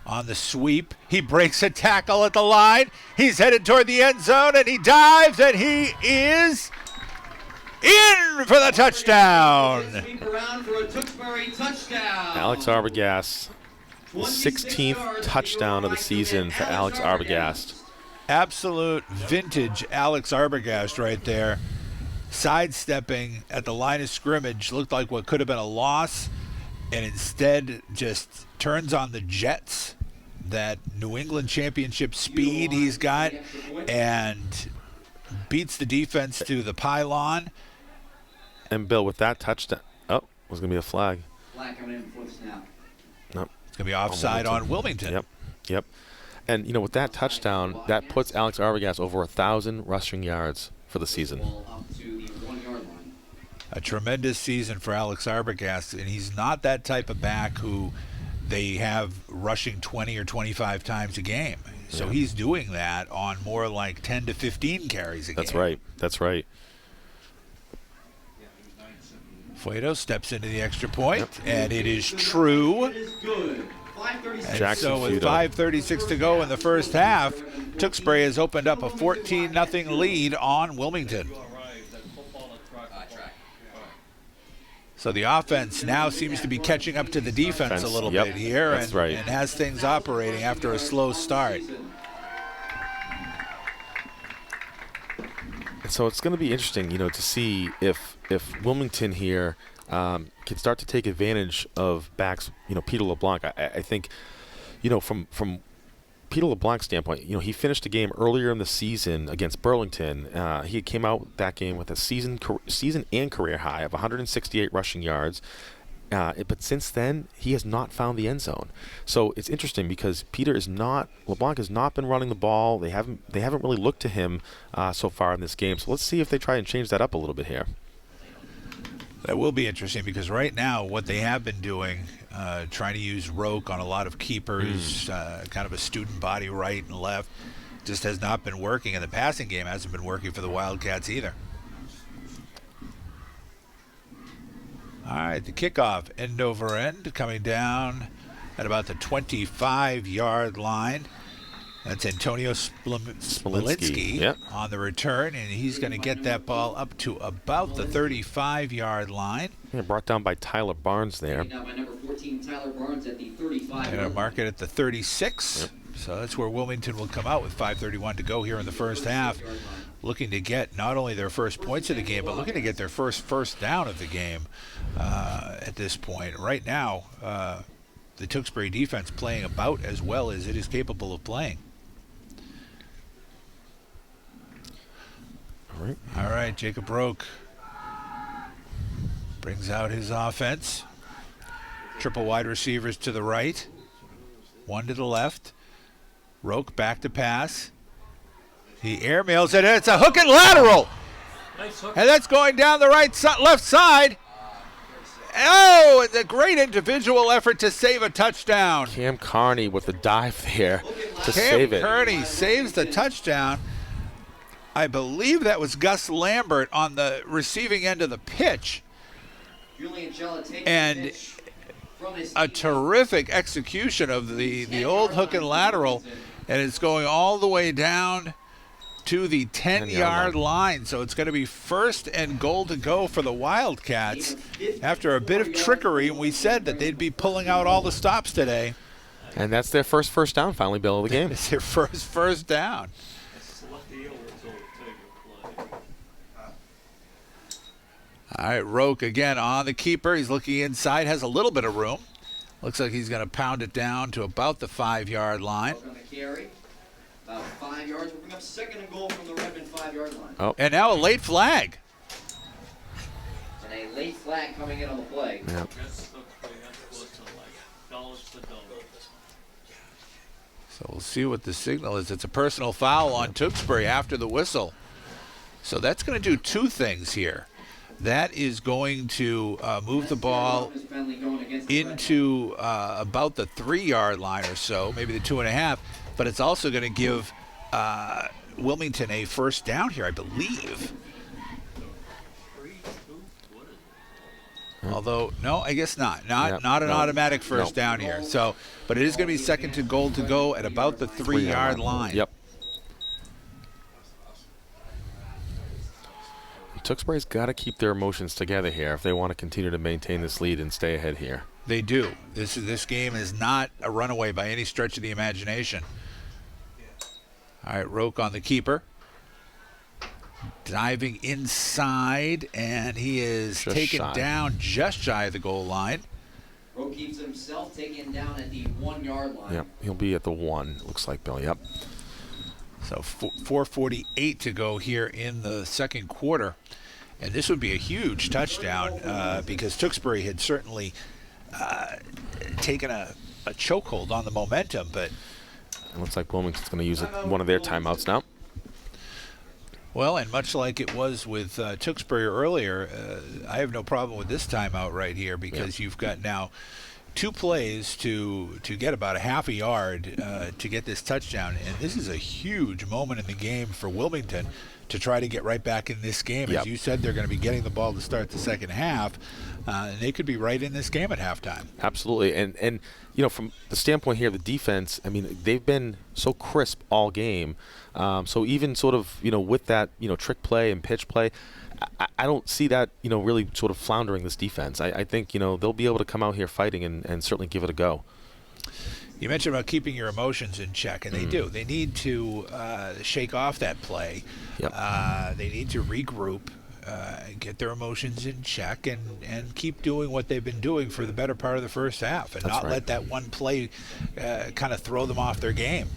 on the sweep. He breaks a tackle at the line. He's headed toward the end zone, and he dives, and he is in for the touchdown. Sweep around for a Tewksbury touchdown. Alex Arbogast, 16th touchdown of the season for Alex Arbogast. Absolute vintage Alex Arbogast right there. Sidestepping at the line of scrimmage, looked like what could have been a loss, and instead just turns on the jets, that New England championship speed he's got, and beats the defense to the pylon. And Bill, with that touchdown, was going to be a flag. Flag coming in before the snap. Nope. It's going to be offside on Wilmington. Yep. And, with that touchdown, that puts Alex Arbogast over 1,000 rushing yards for the season. Up to the 1-yard line. A tremendous season for Alex Arbogast, and he's not that type of back who they have rushing 20 or 25 times a game. So he's doing that on more like 10 to 15 carries a game. That's right. Fuedo steps into the extra point, and it is true. It is good. 5:36. And so with 5:36 to go in the first half, Tewksbury has opened up a 14-0 lead on Wilmington. So the offense now seems to be catching up to the defense a little bit here, and has things operating after a slow start. So it's going to be interesting, to see if Wilmington here can start to take advantage of backs, Peter LeBlanc. I think, from Peter LeBlanc's standpoint, he finished a game earlier in the season against Burlington. He came out that game with a season and career high of 168 rushing yards. But since then, he has not found the end zone. So it's interesting because LeBlanc has not been running the ball. They haven't really looked to him so far in this game. So let's see if they try and change that up a little bit here. That will be interesting because right now what they have been doing, trying to use Roque on a lot of keepers, kind of a student body right and left, just has not been working. And the passing game hasn't been working for the Wildcats either. All right, the kickoff, end over end, coming down at about the 25-yard line. That's Antonio Smolinski Yep. on the return, and he's going to get that ball up to about the 35-yard line. Yeah, brought down by Tyler Barnes there. Now by number 14, Tyler Barnes at the 35. They're going to mark it at the 36. Yep. So that's where Wilmington will come out with 5:31 to go here in the first half, looking to get not only their first points of the game, but looking to get their first down of the game at this point. Right now, the Tewksbury defense playing about as well as it is capable of playing. All right, Jacob Roque brings out his offense. Triple wide receivers to the right, one to the left. Roque back to pass. He airmails it. It's a hook and lateral. And that's going down the left side. Oh, it's a great individual effort to save a touchdown. Cam Carney with the dive there to save it. Cam Carney saves the touchdown. I believe that was Gus Lambert on the receiving end of the pitch. And a terrific execution of the old hook and lateral. And it's going all the way down to the 10-yard line. So it's going to be 1st and goal to go for the Wildcats after a bit of trickery. And we said that they'd be pulling out all the stops today. And that's their first down finally, Bill, of the game. It's their first down. All right, Roque again on the keeper. He's looking inside, has a little bit of room. Looks like he's going to pound it down to about the 5-yard line. About 5 yards. We'll bring up 2nd and goal from the Redmond 5-yard line. Oh. And now a late flag. And a late flag coming in on the play. Yep. So we'll see what the signal is. It's a personal foul on Tewksbury after the whistle. So that's going to do two things here. That is going to move the ball into about the 3-yard line or so, maybe the 2.5. But it's also going to give Wilmington a first down here, I believe. Although, no, I guess not. Not an automatic first down here. So, but it is going to be 2nd and goal to go at about the 3-yard line. Yep. Tewksbury's got to keep their emotions together here if they want to continue to maintain this lead and stay ahead here. They do. This game is not a runaway by any stretch of the imagination. All right, Roque on the keeper. Diving inside, and he is taken down just shy of the goal line. Roque keeps himself taken down at the 1-yard line. Yep, he'll be at the 1, looks like, Bill. Yep. So 4:48 to go here in the second quarter. And this would be a huge touchdown because Tewksbury had certainly taken a chokehold on the momentum. But it looks like Wilmington's going to use one of their timeouts now. Well, and much like it was with Tewksbury earlier, I have no problem with this timeout right here because you've got now 2 plays to get about a half a yard to get this touchdown. And this is a huge moment in the game for Wilmington to try to get right back in this game. As you said, they're going to be getting the ball to start the second half. And they could be right in this game at halftime. Absolutely. And you know, from the standpoint here of the defense, I mean, they've been so crisp all game. So even sort of, you know, with that, you know, trick play and pitch play, I don't see that, you know, really sort of floundering this defense. I think, you know, they'll be able to come out here fighting and certainly give it a go. You mentioned about keeping your emotions in check, and they do. They need to shake off that play. Yep. They need to regroup, get their emotions in check, and keep doing what they've been doing for the better part of the first half, and not let that one play kind of throw them off their game.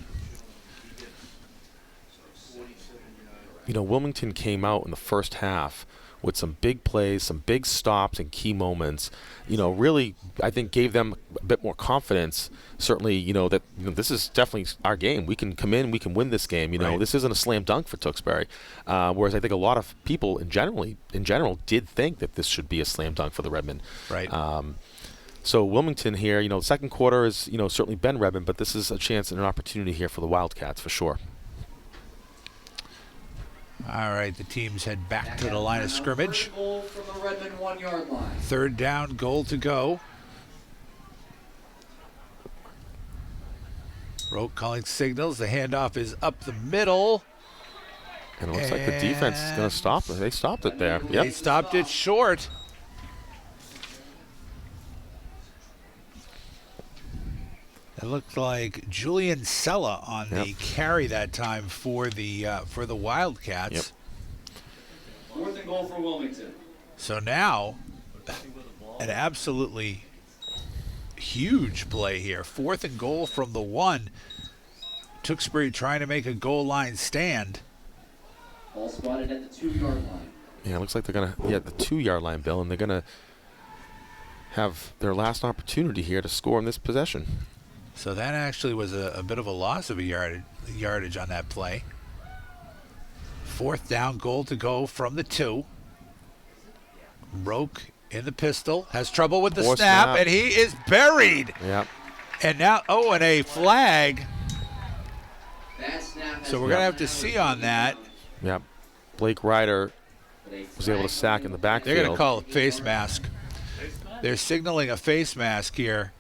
You know, Wilmington came out in the first half with some big plays, some big stops and key moments, you know, really, I think gave them a bit more confidence. Certainly, you know, that this is definitely our game. We can come in, we can win this game. You know, this isn't a slam dunk for Tewksbury. Whereas I think a lot of people in general did think that this should be a slam dunk for the Redmond. Right. So Wilmington here, you know, the second quarter has, you know, certainly been Redmond, but this is a chance and an opportunity here for the Wildcats for sure. All right, the teams head back to the line of scrimmage. From the Redmond 1-yard line. 3rd down, goal to go. Roque calling signals. The handoff is up the middle. And it looks like the defense is going to stop it. They stopped it there. They stopped it short. It looked like Julian Sella on the carry that time for the Wildcats. Yep. 4th and goal for Wilmington. So now, an absolutely huge play here. 4th and goal from the 1. Tewksbury trying to make a goal line stand. All spotted at the 2-yard line. Yeah, it looks like they're going to, the 2-yard line, Bill, and they're going to have their last opportunity here to score in this possession. So that actually was a bit of a loss of a yardage on that play. 4th down, goal to go from the 2. Roque in the pistol, has trouble with the snap, and he is buried. Yep. And now, and a flag. So we're going to have to see on that. Yep. Blake Ryder was able to sack in the backfield. They're going to call a face mask. They're signaling a face mask here.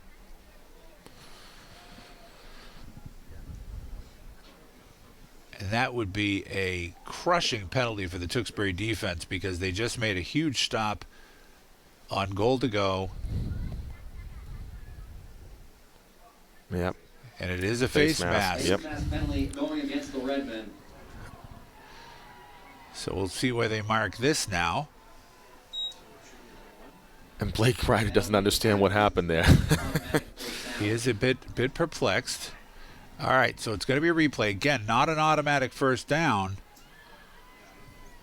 And that would be a crushing penalty for the Tewksbury defense because they just made a huge stop on goal to go. Yep. And it is a face mask. Yep. Face mask penalty going against the Redmen. So we'll see where they mark this now. And Blake Ryder doesn't understand what happened there. He is a bit perplexed. All right, so it's going to be a replay. Again, not an automatic first down,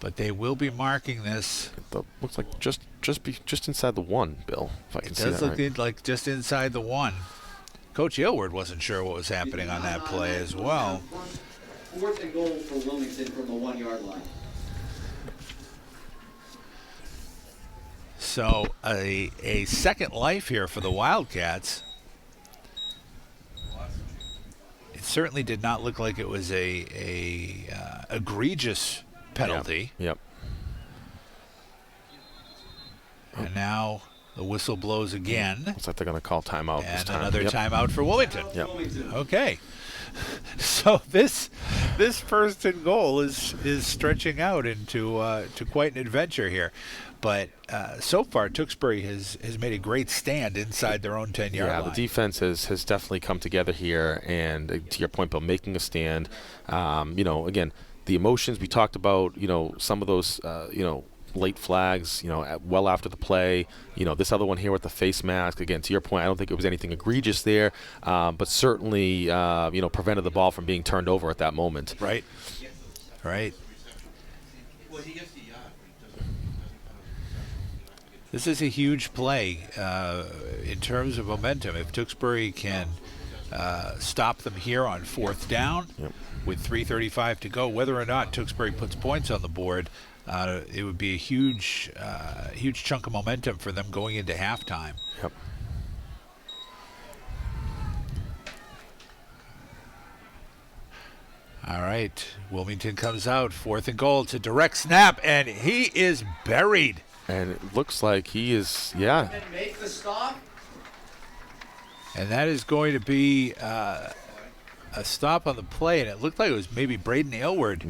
but they will be marking this. It looks like just inside the 1, Bill, if I can see that right. It does look like just inside the 1. Coach Aylward wasn't sure what was happening on that play as well. 4th and goal for Wilmington from the 1-yard line. So a second life here for the Wildcats. It certainly did not look like it was a egregious penalty. Yep. And now the whistle blows again. Looks like they're going to call timeout this And time. another timeout for Wilmington. Yep. Okay. So this 1st and goal is stretching out into to quite an adventure here. But so far, Tewksbury has made a great stand inside their own 10-yard line. Yeah, the defense has definitely come together here, and to your point, Bill, making a stand. Again, the emotions we talked about. Some of those. Late flags. Well after the play. This other one here with the face mask. Again, to your point, I don't think it was anything egregious there, but certainly prevented the ball from being turned over at that moment. Right. Right. This is a huge play in terms of momentum. If Tewksbury can stop them here on 4th down with 3:35 to go, whether or not Tewksbury puts points on the board, it would be a huge chunk of momentum for them going into halftime. Yep. All right, Wilmington comes out, 4th and goal. It's a direct snap, and he is buried. And it looks like he is, Make the stop. And that is going to be a stop on the play, and it looked like it was maybe Braden Aylward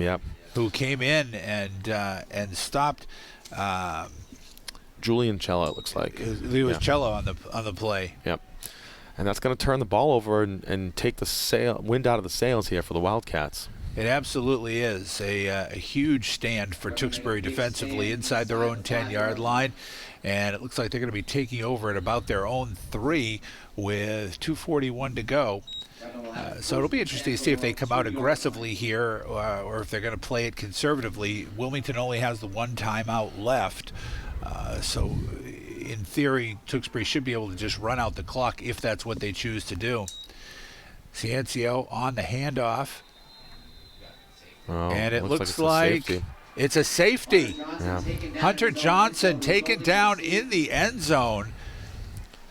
who came in and stopped. Julian Cella, it looks like. It was Cello on the play. Yep. And that's going to turn the ball over and take the wind out of the sails here for the Wildcats. It absolutely is a huge stand for Tewksbury defensively inside their own 10-yard line. And it looks like they're going to be taking over at about their own 3 with 2:41 to go. So it'll be interesting to see if they come out aggressively here or if they're going to play it conservatively. Wilmington only has the 1 timeout left. So in theory, Tewksbury should be able to just run out the clock if that's what they choose to do. Ciancio on the handoff. And it looks like it's a safety. Hunter Johnson taken down in the end zone.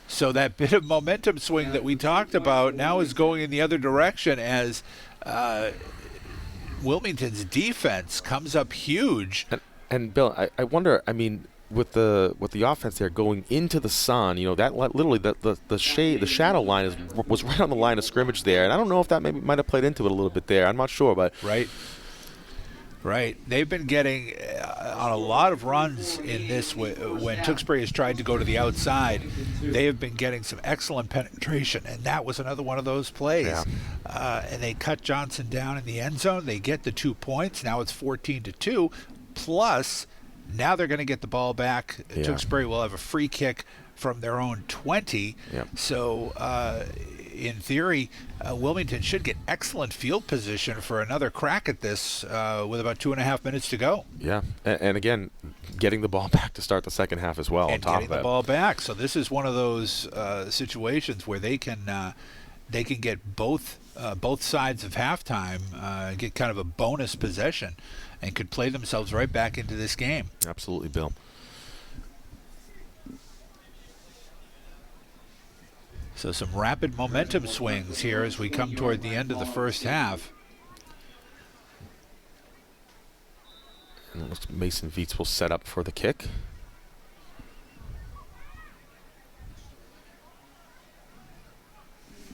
So that bit of momentum swing that we talked about now is going in the other direction as Wilmington's defense comes up huge. And Bill, I wonder, with the offense there going into the sun, that literally the shadow line was right on the line of scrimmage there, and I don't know if that maybe might have played into it a little bit there. I'm not sure, but Right. They've been getting on a lot of runs in this when Tewksbury has tried to go to the outside. They have been getting some excellent penetration, and that was another one of those plays. Yeah. And they cut Johnson down in the end zone. They get the 2 points. Now it's 14-2. Plus, now they're going to get the ball back. Yeah. Tewksbury will have a free kick from their own 20. Yep. So, in theory, Wilmington should get excellent field position for another crack at this with about 2.5 minutes to go. Yeah, and again, getting the ball back to start the second half as well. And on top getting of that. the ball back. So this is one of those situations where they can get both sides of halftime, get kind of a bonus possession, and could play themselves right back into this game. Absolutely, Bill. So some rapid momentum swings here as we come toward the end of the first half. And it looks like Mason Viets will set up for the kick.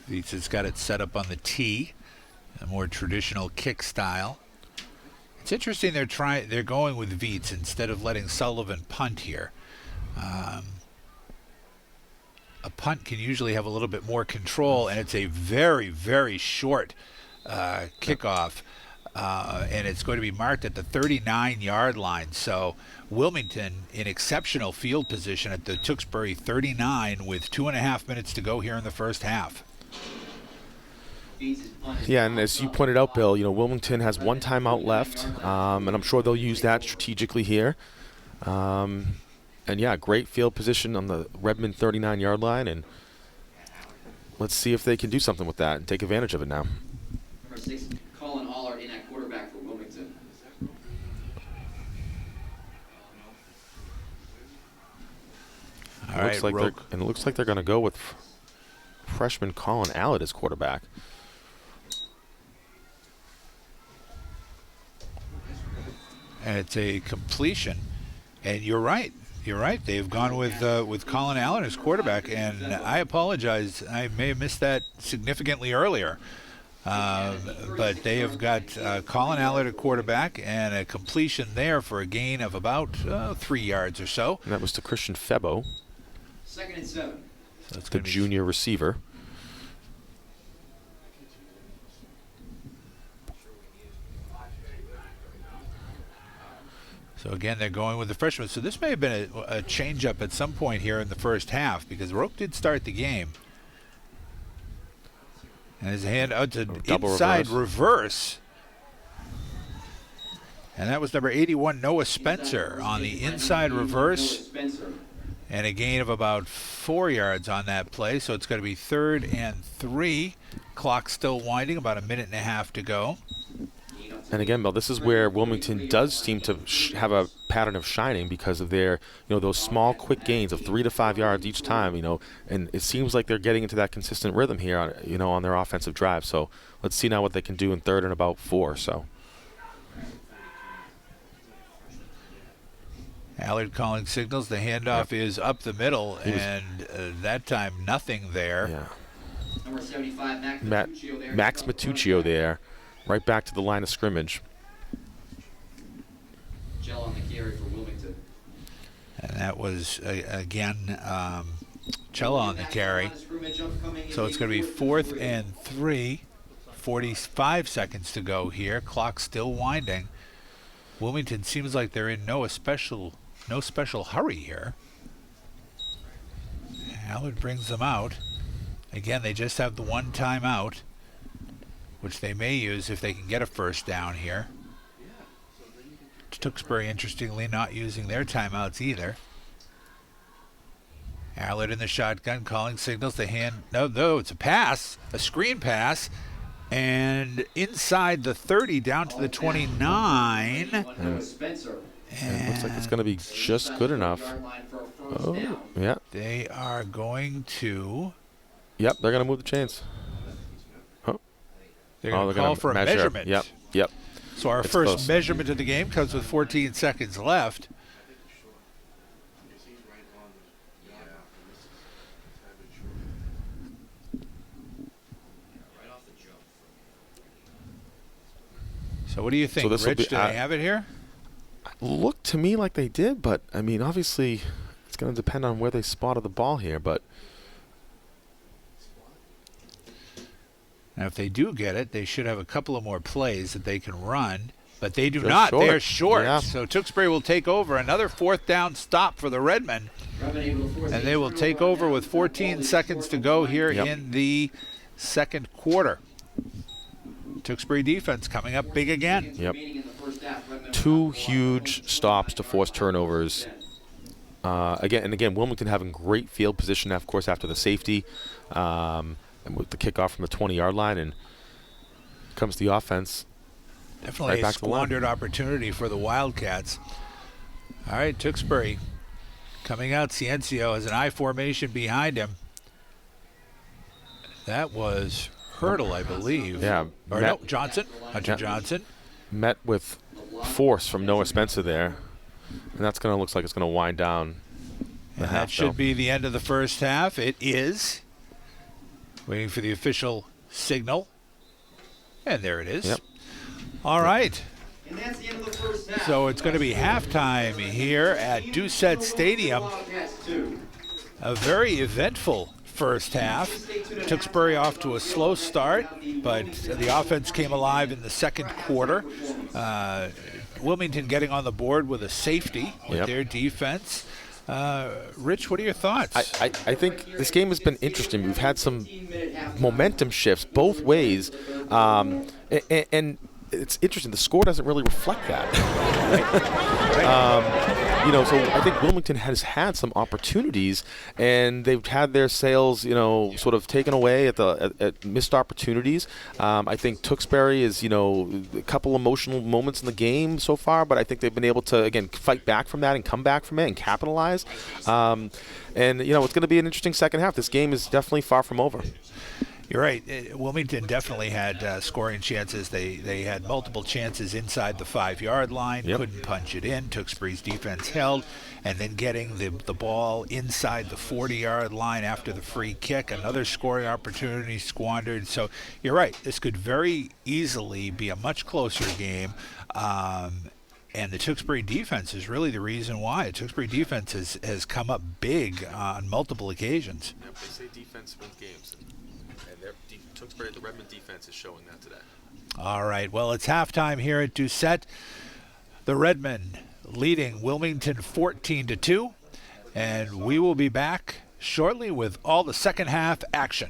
Viets has got it set up on the tee, a more traditional kick style. It's interesting they're going with Viets instead of letting Sullivan punt here. A punt can usually have a little bit more control, and it's a very, very short kickoff, and it's going to be marked at the 39-yard line. So Wilmington in exceptional field position at the Tewksbury 39 with 2.5 minutes to go here in the first half. Yeah, and as you pointed out, Bill, Wilmington has one timeout left, and I'm sure they'll use that strategically here. And yeah, great field position on the Redmond 39-yard line, and let's see if they can do something with that and take advantage of it now. Number 6, Colin Allard in at quarterback for Wilmington. All right, it looks like they're going to go with freshman Colin Allard as quarterback. And it's a completion, and you're right. You're right. They've gone with Colin Allen as quarterback, and I apologize. I may have missed that significantly earlier. But they have got Colin Allen at quarterback and a completion there for a gain of about 3 yards or so. And that was to Christian Febo, 2nd and 7. So it's the junior receiver. So again, they're going with the freshman. So this may have been a change-up at some point here in the first half because Roque did start the game. And his hand out to inside reverse. And that was number 81, Noah Spencer, on the inside reverse. And a gain of about 4 yards on that play. So it's going to be 3rd and 3. Clock still winding, about a minute and a half to go. And again, Bill, this is where Wilmington does seem to have a pattern of shining because of their, those small, quick gains of 3 to 5 yards each time, and it seems like they're getting into that consistent rhythm here, on their offensive drive. So let's see now what they can do in 3rd and about 4. So Allard calling signals. The handoff is up the middle, and that time nothing there. Yeah. Number 75, Max Matuccio there. Right back to the line of scrimmage. Gel on the carry for Wilmington. And that was, again, Cello on the carry. So it's going to be 4th and 3. 45 seconds to go here. Clock still winding. Wilmington seems like they're in no special hurry here. Allard brings them out. Again, they just have the one timeout, which they may use if they can get a first down here. Tewksbury, interestingly, not using their timeouts either. Allard in the shotgun, calling signals. No, it's a pass, a screen pass, and inside the 30 down to the 29. And it looks like it's going to be just good enough. Oh, yeah. They are going to... Yep, they're going to move the chains. They're going to call for a measurement. Yep. So our first measurement of the game comes with 14 seconds left. So what do you think, this Rich? Do they have it here? Looked to me like they did, but I mean, obviously, it's going to depend on where they spotted the ball here. But now, if they do get it, they should have a couple of more plays that they can run. But they do They're not. short. They are short. Yeah. So Tewksbury will take over. Another 4th down stop for the Redmen. And they will take over with 14 seconds to go here in the second quarter. Tewksbury defense coming up big again. Yep. 2 huge stops to force turnovers. Again, Wilmington having great field position, of course, after the safety. And with the kickoff from the 20-yard line. And comes the offense. Definitely a squandered opportunity for the Wildcats. All right, Tewksbury coming out. Ciencio has an I formation behind him. That was Hurdle, I believe. Yeah. Or no, Johnson. Hunter Johnson. Met with force from Noah Spencer there. And that's going to look like it's going to wind down. And that should be the end of the first half. It is. Waiting for the official signal. And there it is. Yep. All right. And that's the end of the first half. So it's going to be halftime here at Doucette Stadium. A very eventful first half. Tewksbury off to a slow start, but the offense came alive in the second quarter. Wilmington getting on the board with a safety with their defense. Rich, what are your thoughts? I think this game has been interesting. We've had some momentum shifts both ways, and it's interesting. The score doesn't really reflect that. So I think Wilmington has had some opportunities, and they've had their sails, sort of taken away at missed opportunities. I think Tewksbury is, a couple emotional moments in the game so far, but I think they've been able to, again, fight back from that and come back from it and capitalize. And it's going to be an interesting second half. This game is definitely far from over. You're right. Wilmington definitely had scoring chances. They had multiple chances inside the 5-yard line. Couldn't punch it in. Tewksbury's defense held. And then getting the ball inside the 40-yard line after the free kick. Another scoring opportunity squandered. So you're right. This could very easily be a much closer game. And the Tewksbury defense is really the reason why. The Tewksbury defense has come up big on multiple occasions. Yep, they say defense wins games. Tewksbury, the Redmond defense is showing that today. All right. Well, it's halftime here at Doucette. The Redmen leading Wilmington 14-2. And we will be back shortly with all the second half action.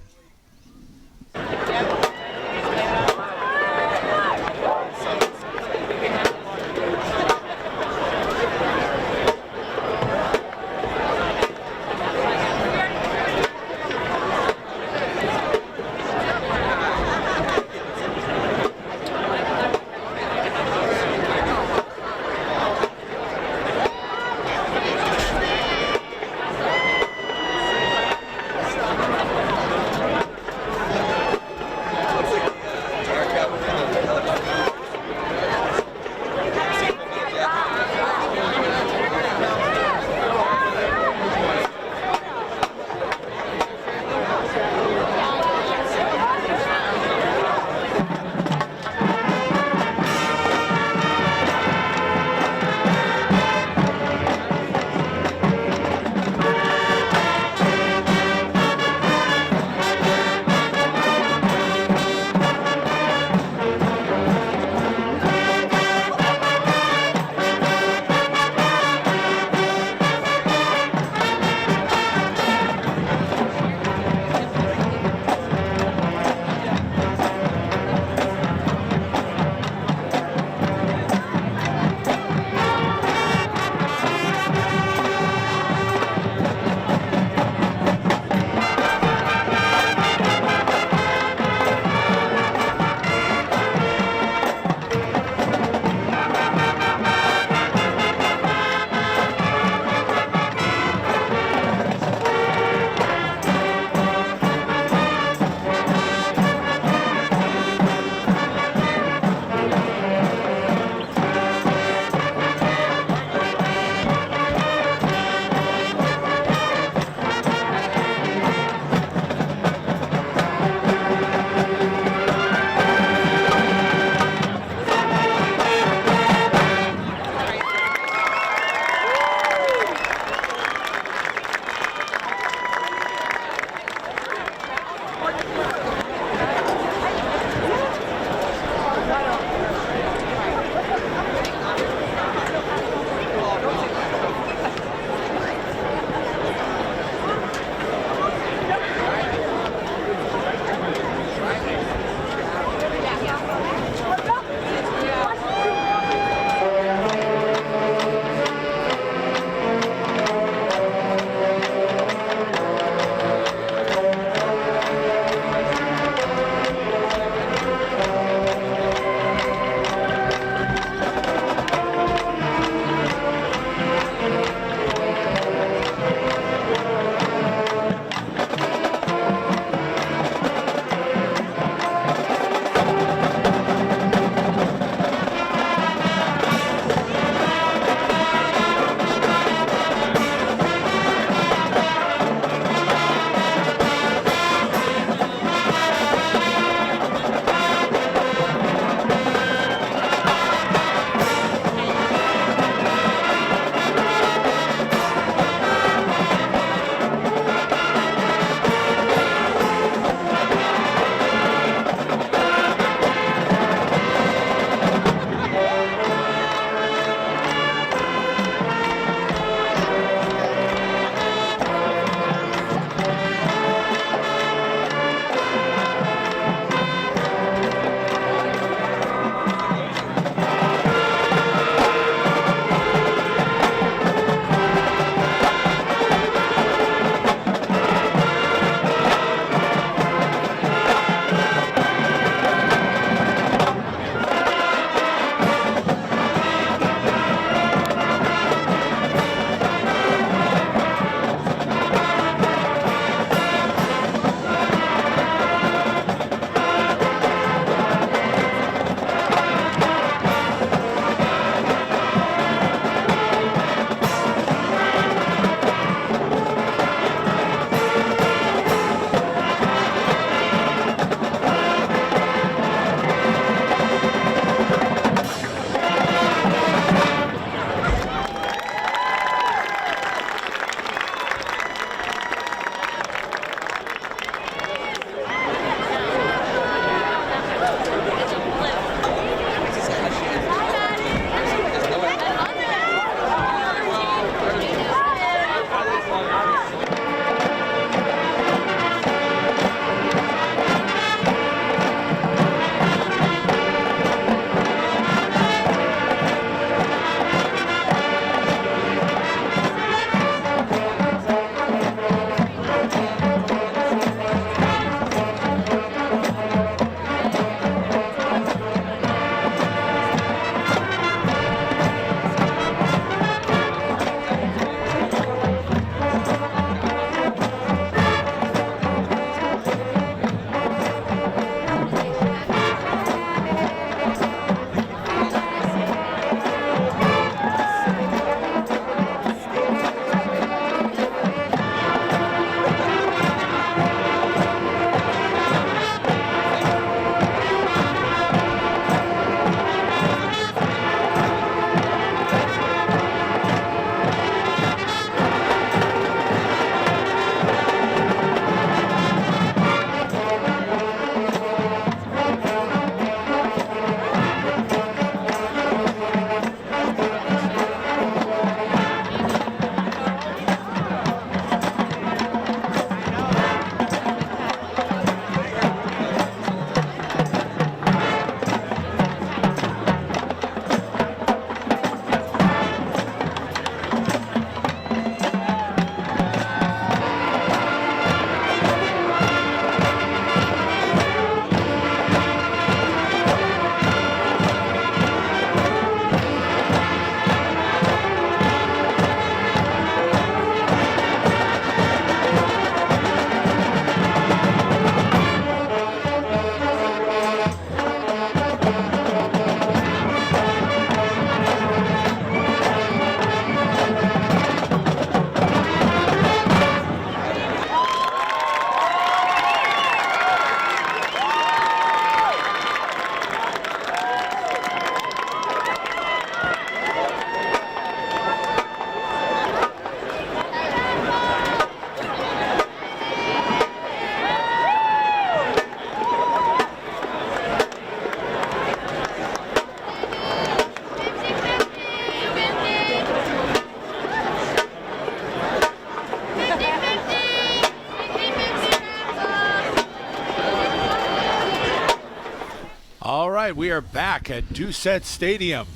And we are back at Doucette Stadium,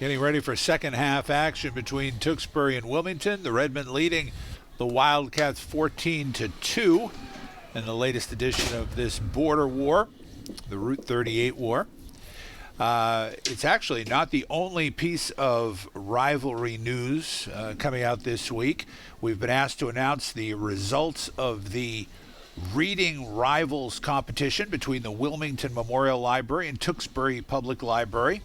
getting ready for second half action between Tewksbury and Wilmington. The Redmen leading the Wildcats 14-2 in the latest edition of this border war, the Route 38 war. It's actually not the only piece of rivalry news coming out this week. We've been asked to announce the results of the Reading Rivals competition between the Wilmington Memorial Library and Tewksbury Public Library.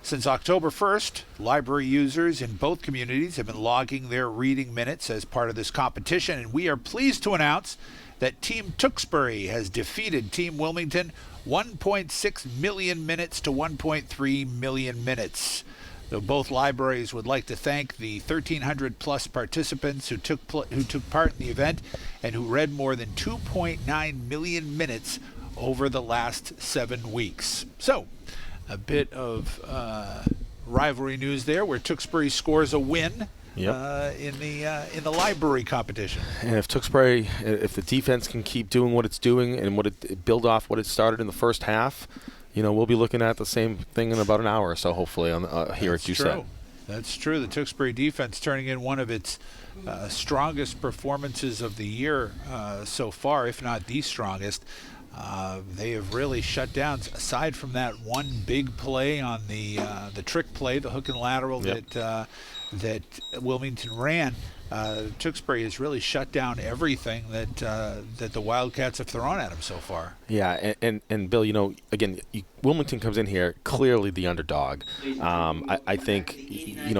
Since October 1st, library users in both communities have been logging their reading minutes as part of this competition, and we are pleased to announce that Team Tewksbury has defeated Team Wilmington 1.6 million minutes to 1.3 million minutes. So both libraries would like to thank the 1,300 plus participants who took part in the event and who read more than 2.9 million minutes over the last 7 weeks. So, a bit of rivalry news there, where Tewksbury scores a win in the library competition. And if Tewksbury, if the defense can keep doing what it's doing and build off what it started in the first half, we'll be looking at the same thing in about an hour or so, hopefully, here at Doucette. That's true. The Tewksbury defense turning in one of its strongest performances of the year so far, if not the strongest. They have really shut down, aside from that one big play on the trick play, the hook and lateral that Wilmington ran. Tewksbury has really shut down everything that the Wildcats have thrown at him so far. Yeah, and Bill, again, Wilmington comes in here clearly the underdog. I think,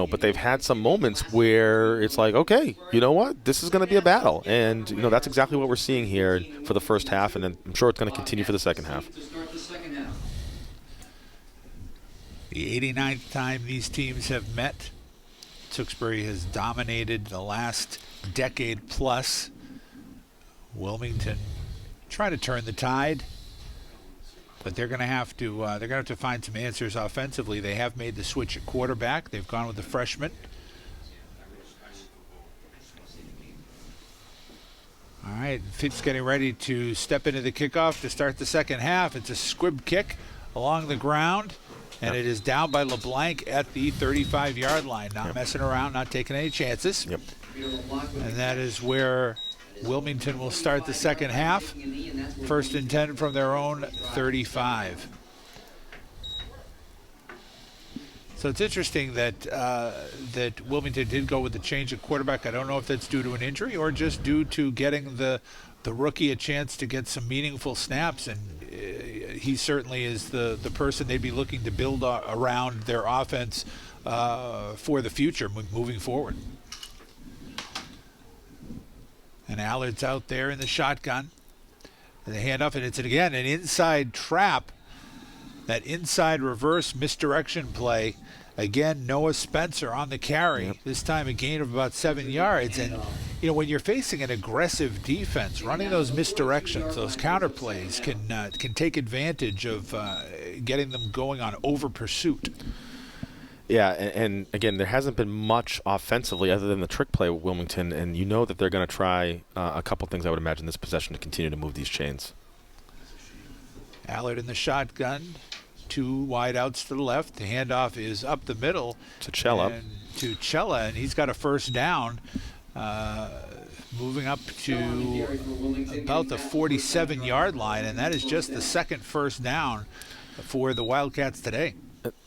but they've had some moments where it's like, okay, you know what, this is going to be a battle, and that's exactly what we're seeing here for the first half, and then I'm sure it's going to continue for the second half. The 89th time these teams have met. Tewksbury has dominated the last decade plus. Wilmington try to turn the tide, but they're going to have to find some answers offensively. They have made the switch at quarterback. They've gone with the freshman. All right, Fitz getting ready to step into the kickoff to start the second half. It's a squib kick along the ground. And it is down by LeBlanc at the 35-yard line. Not messing around, not taking any chances. Yep. And that is where Wilmington will start the second half. First and 10 from their own 35. So it's interesting that that Wilmington did go with the change of quarterback. I don't know if that's due to an injury or just due to getting the rookie a chance to get some meaningful snaps, and he certainly is the person they'd be looking to build around their offense for the future moving forward. And Allard's out there in the shotgun. And the handoff, and it's again an inside trap. That inside reverse misdirection play. Again, Noah Spencer on the carry. This time a gain of about 7 yards. And, when you're facing an aggressive defense, running those misdirections, those counter plays can take advantage of getting them going on over pursuit. Yeah, and again, there hasn't been much offensively other than the trick play with Wilmington, and that they're going to try a couple things, I would imagine, this possession to continue to move these chains. Allard in the shotgun. 2 wide outs to the left. The handoff is up the middle to Cella, and he's got a first down, moving up to about the 47-yard line, and that is just the second first down for the Wildcats today.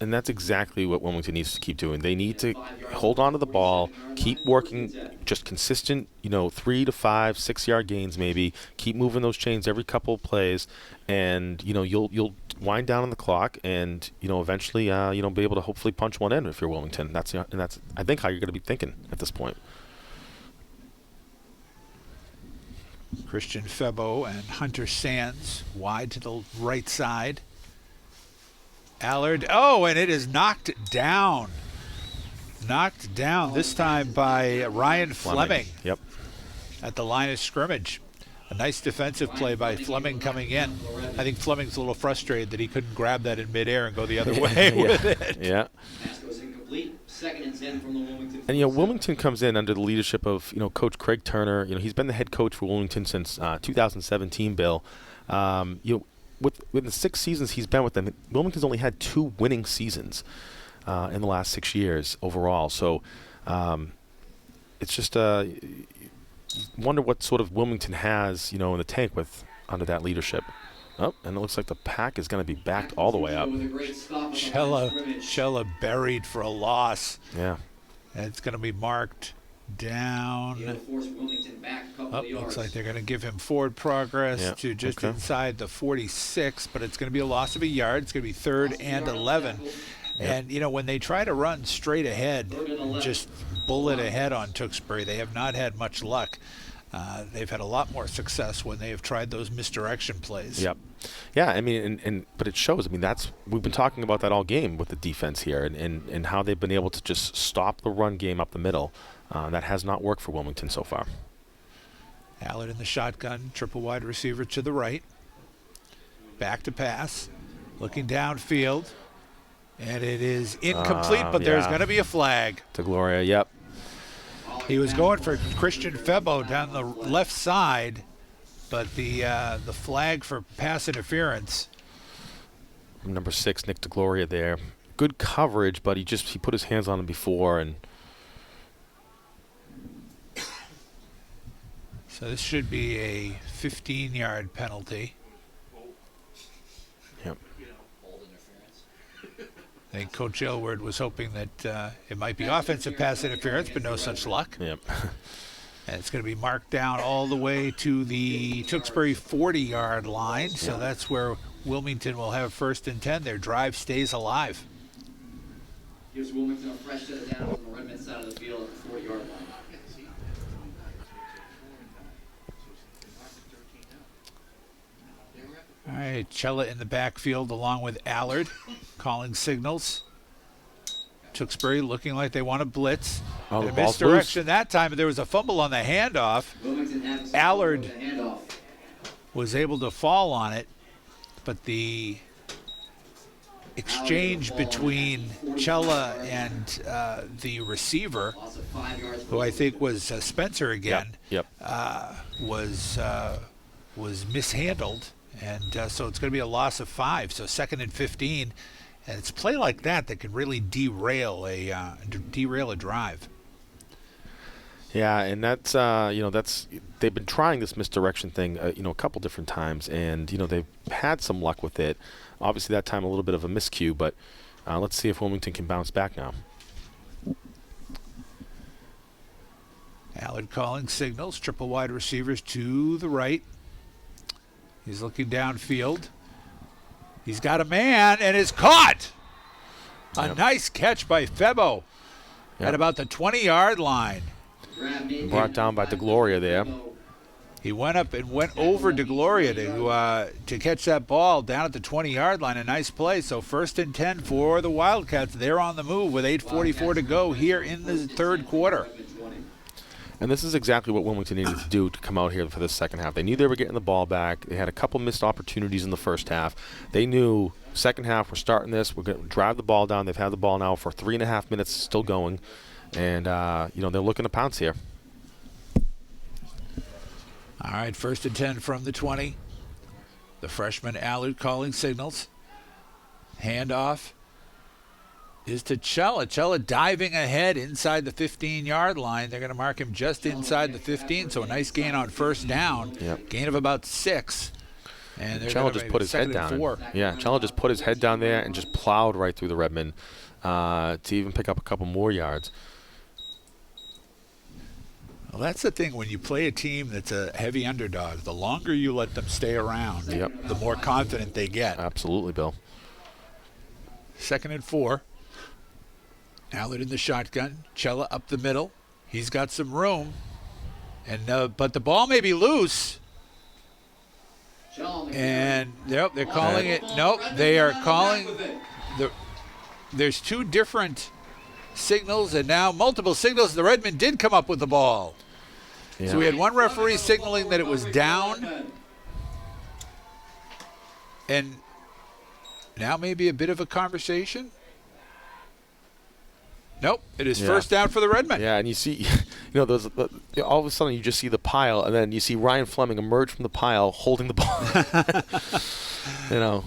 And that's exactly what Wilmington needs to keep doing. They need to hold on to the ball, keep working just consistent, 3 to 5, 6 yard gains maybe. Keep moving those chains every couple of plays, and you'll wind down on the clock, and eventually be able to hopefully punch one in if you're Wilmington. That's I think how you're going to be thinking at this point. Christian Febo and Hunter Sands wide to the right side. Allard, and it is knocked down. This time by Ryan Fleming. Yep. At the line of scrimmage. A nice defensive play by Fleming coming in. I think Fleming's a little frustrated that he couldn't grab that in midair and go the other way with it. Yeah. And Wilmington comes in under the leadership of Coach Craig Turner. He's been the head coach for Wilmington since 2017. Bill, with the 6 seasons he's been with them, Wilmington's only had 2 winning seasons in the last 6 years overall. So it's just wonder what sort of Wilmington has, in the tank with under that leadership. Oh, and it looks like the pack is going to be backed all the way up. Cella buried for a loss. Yeah. And it's going to be marked down. Looks like they're going to give him forward progress to just inside the 46, but it's going to be a loss of a yard. It's going to be 3rd and 11. And, when they try to run straight ahead, just bullet ahead on Tewksbury, they have not had much luck. They've had a lot more success when they have tried those misdirection plays. Yep. Yeah, I mean, but it shows. I mean, we've been talking about that all game with the defense here and how they've been able to just stop the run game up the middle. That has not worked for Wilmington so far. Allard in the shotgun, triple wide receiver to the right. Back to pass, looking downfield. And it is incomplete, but there's going to be a flag. To Gloria, yep. He was going for Christian Febo down the left side, but the flag for pass interference. Number 6, Nick DeGloria there. Good coverage, but he put his hands on him before. And so this should be a 15-yard penalty. Yep. I think Coach Aylward was hoping that it might be offensive pass interference, but no such luck. Yep. And it's going to be marked down all the way to the Tewksbury 40-yard line. So that's where Wilmington will have 1st and 10. Their drive stays alive. Gives Wilmington a fresh set of downs on the Redmond side of the field at the 40-yard line. All right, Cella in the backfield along with Allard, calling signals. Tewksbury looking like they want to blitz. Oh, a misdirection that time, but there was a fumble on the handoff. Allard was able to fall on it, but the exchange between Cella and the receiver, who I think was Spencer again, was mishandled. And so it's going to be a loss of 5. So 2nd and 15, and it's a play like that can really derail a drive. Yeah, and that's they've been trying this misdirection thing, a couple different times, and they've had some luck with it. Obviously, that time a little bit of a miscue, but let's see if Wilmington can bounce back now. Allard calling signals, triple wide receivers to the right. He's looking downfield. He's got a man and is caught. A nice catch by Febo at about the 20-yard line. Brought down by DeGloria there. He went up and went over DeGloria to catch that ball down at the 20-yard line. A nice play. So 1st and 10 for the Wildcats. They're on the move with 8:44 to go here in the 3rd quarter. And this is exactly what Wilmington needed to do to come out here for the second half. They knew they were getting the ball back. They had a couple missed opportunities in the first half. They knew second half, we're starting this. We're going to drive the ball down. They've had the ball now for 3.5 minutes, still going. And, they're looking to pounce here. All right, 1st and 10 from the 20. The freshman Allard calling signals. Handoff is to Cella. Cella diving ahead inside the 15-yard line. They're going to mark him just inside the 15, so a nice gain on 1st down. Yep. Gain of about 6. And Cella just put his head down. Cella just put his head down there and just plowed right through the Redmond to even pick up a couple more yards. Well, that's the thing. When you play a team that's a heavy underdog, the longer you let them stay around, the more confident they get. Absolutely, Bill. 2nd and 4. Allard in the shotgun. Cella up the middle. He's got some room. And but the ball may be loose. And they're calling it. Nope, they are calling. There's 2 different signals and now multiple signals. The Redmond did come up with the ball. Yeah. So we had one referee signaling that it was down. And now maybe a bit of a conversation. Nope, it is 1st down for the Redmen. Yeah, and you see those all of a sudden you just see the pile, and then you see Ryan Fleming emerge from the pile holding the ball.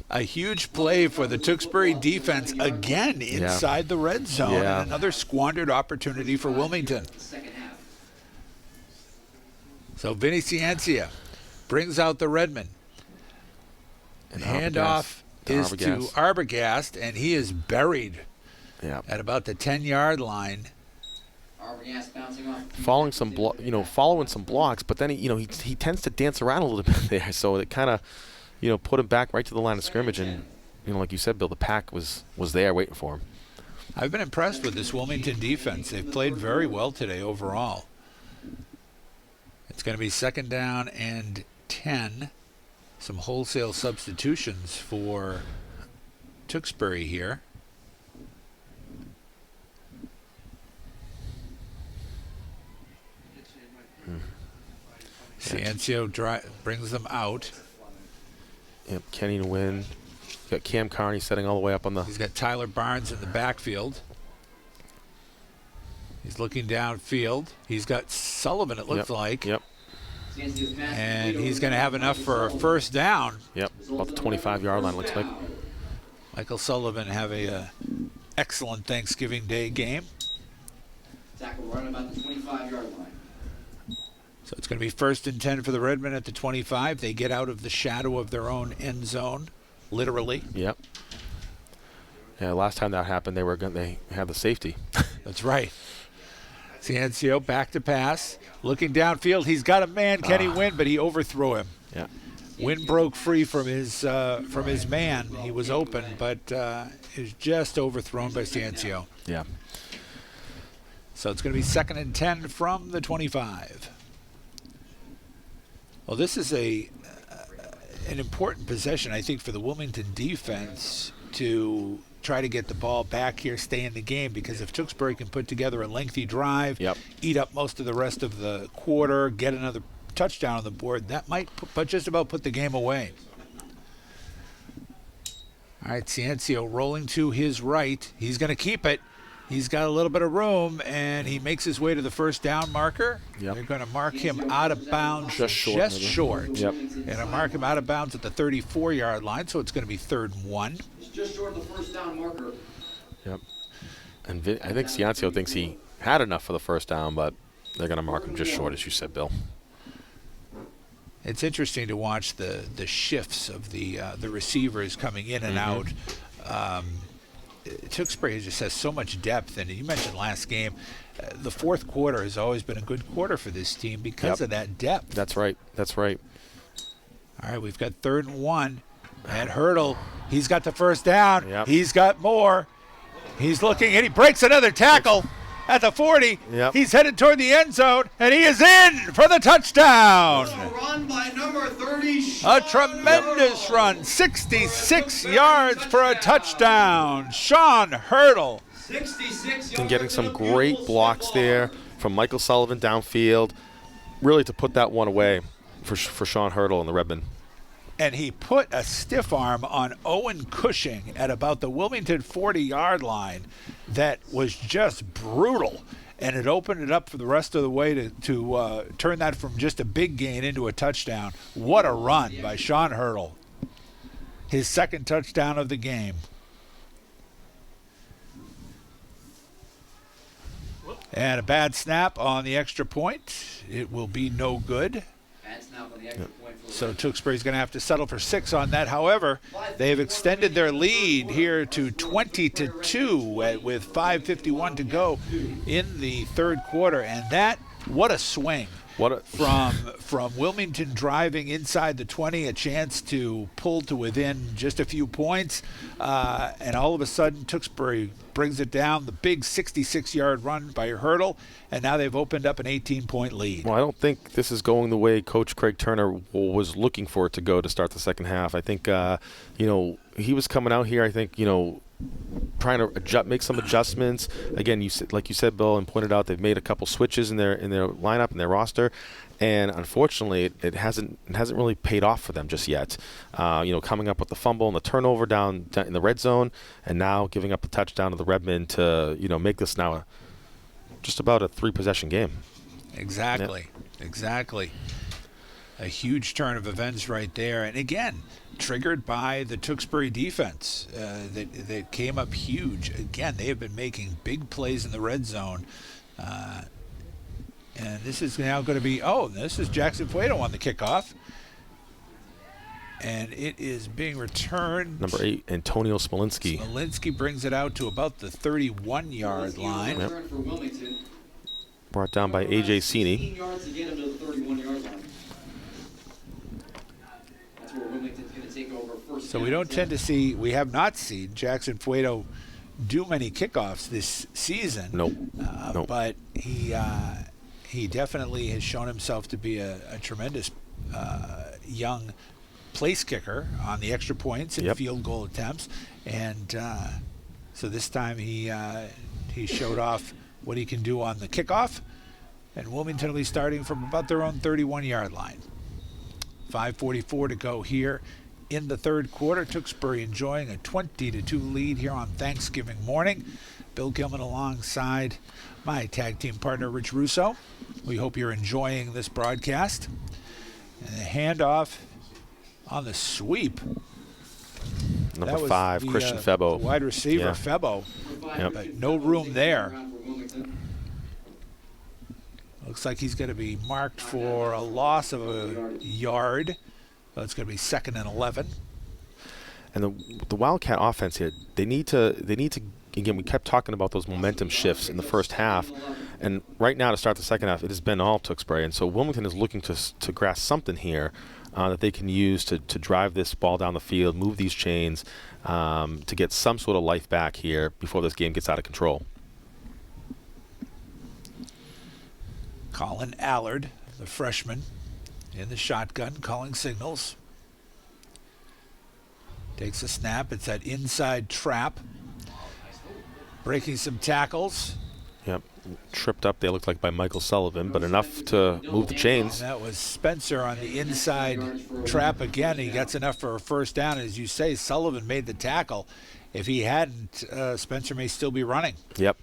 A huge play for the Tewksbury defense again inside the red zone, and another squandered opportunity for Wilmington. Second half. So Vinny Ciancia brings out the Redman. And Handoff is to Arbogast, and he is buried at about the 10-yard line. Arbogast bouncing off. Following some blocks, but then he tends to dance around a little bit there, so it kind of put him back right to the line of scrimmage, and like you said, Bill, the pack was there waiting for him. I've been impressed with this Wilmington defense. They've played very well today overall. It's going to be 2nd down and 10. Some wholesale substitutions for Tewksbury here. Ciancio brings them out. Yep, Kenny to win. Got Cam Carney setting all the way up on the. He's got Tyler Barnes in the backfield. He's looking downfield. He's got Sullivan, it looks like. Yep. And he's going to have enough for a 1st down. Yep, about the 25-yard line, looks like. Michael Sullivan have a excellent Thanksgiving Day game. Tackle right about the 25-yard line. So it's going to be 1st and 10 for the Redmen at the 25. They get out of the shadow of their own end zone, literally. Yep. Yeah, last time that happened, they had the safety. That's right. Ciancio back to pass, looking downfield. He's got a man, Kenny Wynn, but he overthrew him. Yeah. Wynn broke free from his man. He was open, but is just overthrown by Ciancio. Yeah. So it's going to be 2nd and 10 from the 25. Well, this is an important possession, I think, for the Wilmington defense to try to get the ball back here, stay in the game, because if Tewksbury can put together a lengthy drive, eat up most of the rest of the quarter, get another touchdown on the board, that might just about put the game away. All right, Ciancio rolling to his right. He's going to keep it. He's got a little bit of room, and he makes his way to the 1st down marker. Yep. They're going to mark him out of bounds just short. Yep. And I mark him out of bounds at the 34-yard line, so it's going to be 3rd and 1. He's just short of the 1st down marker. Yep. And I think Ciancio thinks he had enough for the 1st down, but they're going to mark him just short, as you said, Bill. It's interesting to watch the shifts of the receivers coming in and out. Tewksbury just has so much depth, and you mentioned last game, the 4th quarter has always been a good quarter for this team because of that depth. That's right. All right, we've got 3rd and 1, and Hurdle, he's got the 1st down. Yep. He's got more. He's looking, and he breaks another tackle at the 40. Yep. He's headed toward the end zone, and he is in for the touchdown. A run by number 30. A tremendous run, 66 yards for a touchdown. Sean Hurdle. 66 yards. And getting some great blocks there from Michael Sullivan downfield, really to put that one away for Sean Hurdle and the Redmen. And he put a stiff arm on Owen Cushing at about the Wilmington 40-yard line that was just brutal. And it opened it up for the rest of the way to turn that from just a big gain into a touchdown. What a run by Sean Hurdle. His 2nd touchdown of the game. And a bad snap on the extra point. It will be no good. Bad snap on the extra point for the So Tewksbury's going to have to settle for 6 on that. However, they've extended their lead here to 20-2 with 5:51 to go in the 3rd quarter. And that, what a swing. From Wilmington driving inside the 20, a chance to pull to within just a few points, and all of a sudden Tewksbury brings it down, the big 66-yard run by Hurdle, and now they've opened up an 18-point lead. Well, I don't think this is going the way Coach Craig Turner was looking for it to go to start the 2nd half. I think, he was coming out here, I think, trying to make some adjustments. Again, like you said, Bill, and pointed out, they've made a couple switches in their lineup and their roster, and unfortunately, it hasn't really paid off for them just yet. Coming up with the fumble and the turnover down in the red zone, and now giving up the touchdown to the Redmen to make this now just about a 3-possession game. Exactly. Exactly. A huge turn of events right there. And again, triggered by the Tewksbury defense that came up huge. Again, they have been making big plays in the red zone. And this is now going to be, this is Jackson Fuedo on the kickoff. And it is being returned. Number 8, Antonio Smolinski. Smolinski brings it out to about the 31-yard line. Return for Wilmington. Brought down by A.J. 16 Seeney. yards to get him to the 31-yard line. That's where Wilmington's going to take over first. So we don't tend to see, we have not seen Jackson Fuedo do many kickoffs this season. Nope. But he definitely has shown himself to be a tremendous young place kicker on the extra points and field goal attempts. And so this time he showed off what he can do on the kickoff. And Wilmington will be starting from about their own 31-yard line. 5:44 to go here in the third quarter. Tewksbury enjoying a 20-2 lead here on Thanksgiving morning. Bill Gilman alongside my tag team partner, Rich Russo. We hope you're enjoying this broadcast. And the handoff on the sweep. Number 5, Christian Febo. Wide receiver, Febo. But no room there. Looks like he's going to be marked for a loss of a yard. So it's going to be 2nd and 11. And the Wildcat offense here, they need to again, we kept talking about those momentum shifts in the first half. And right now to start the second half, it has been all Tewksbury. And so Wilmington is looking to grasp something here that they can use to drive this ball down the field, move these chains, to get some sort of life back here before this game gets out of control. Colin Allard, the freshman, in the shotgun, calling signals. Takes a snap. It's that inside trap. Breaking some tackles. Yep. Tripped up, they look like by Michael Sullivan, but enough to move the chains. And that was Spencer on the inside trap again. He gets enough for a first down. As you say, Sullivan made the tackle. If he hadn't, Spencer may still be running. Yep.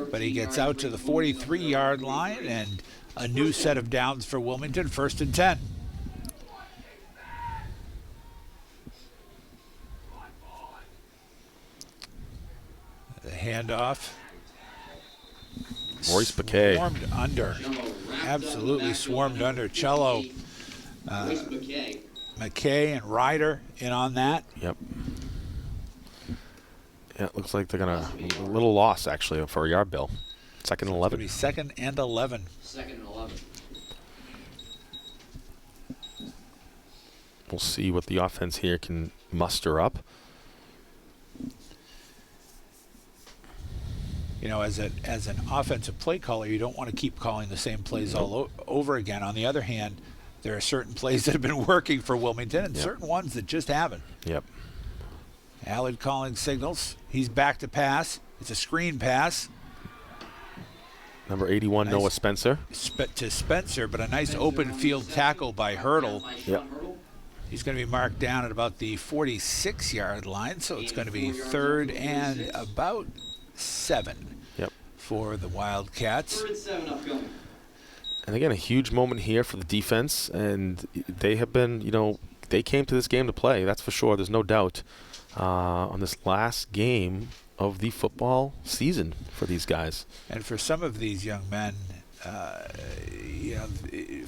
But he gets out to the 43-yard line, and a new set of downs for Wilmington, 1st and 10. The handoff. Royce Baquet. Swarmed under. Absolutely swarmed under. Cello, McKay and Ryder in on that. Yep. Yeah, it looks like they're going to, a little loss actually for a yard, Bill. 2nd and 11. It's going to be 2nd and 11. 2nd and 11. We'll see what the offense here can muster up. You know, as an offensive play caller, you don't want to keep calling the same plays all over again. On the other hand, there are certain plays that have been working for Wilmington and certain ones that just haven't. Yep. Allard calling signals. He's back to pass. It's a screen pass. Number 81, nice. Noah Spencer. To Spencer, but a nice open field tackle by Hurdle. Yep. He's going to be marked down at about the 46-yard line, so it's going to be 3rd and about 7 for the Wildcats. 3rd and 7 upcoming. And again, a huge moment here for the defense, and they have been, they came to this game to play, that's for sure. There's no doubt on this last game of the football season for these guys. And for some of these young men,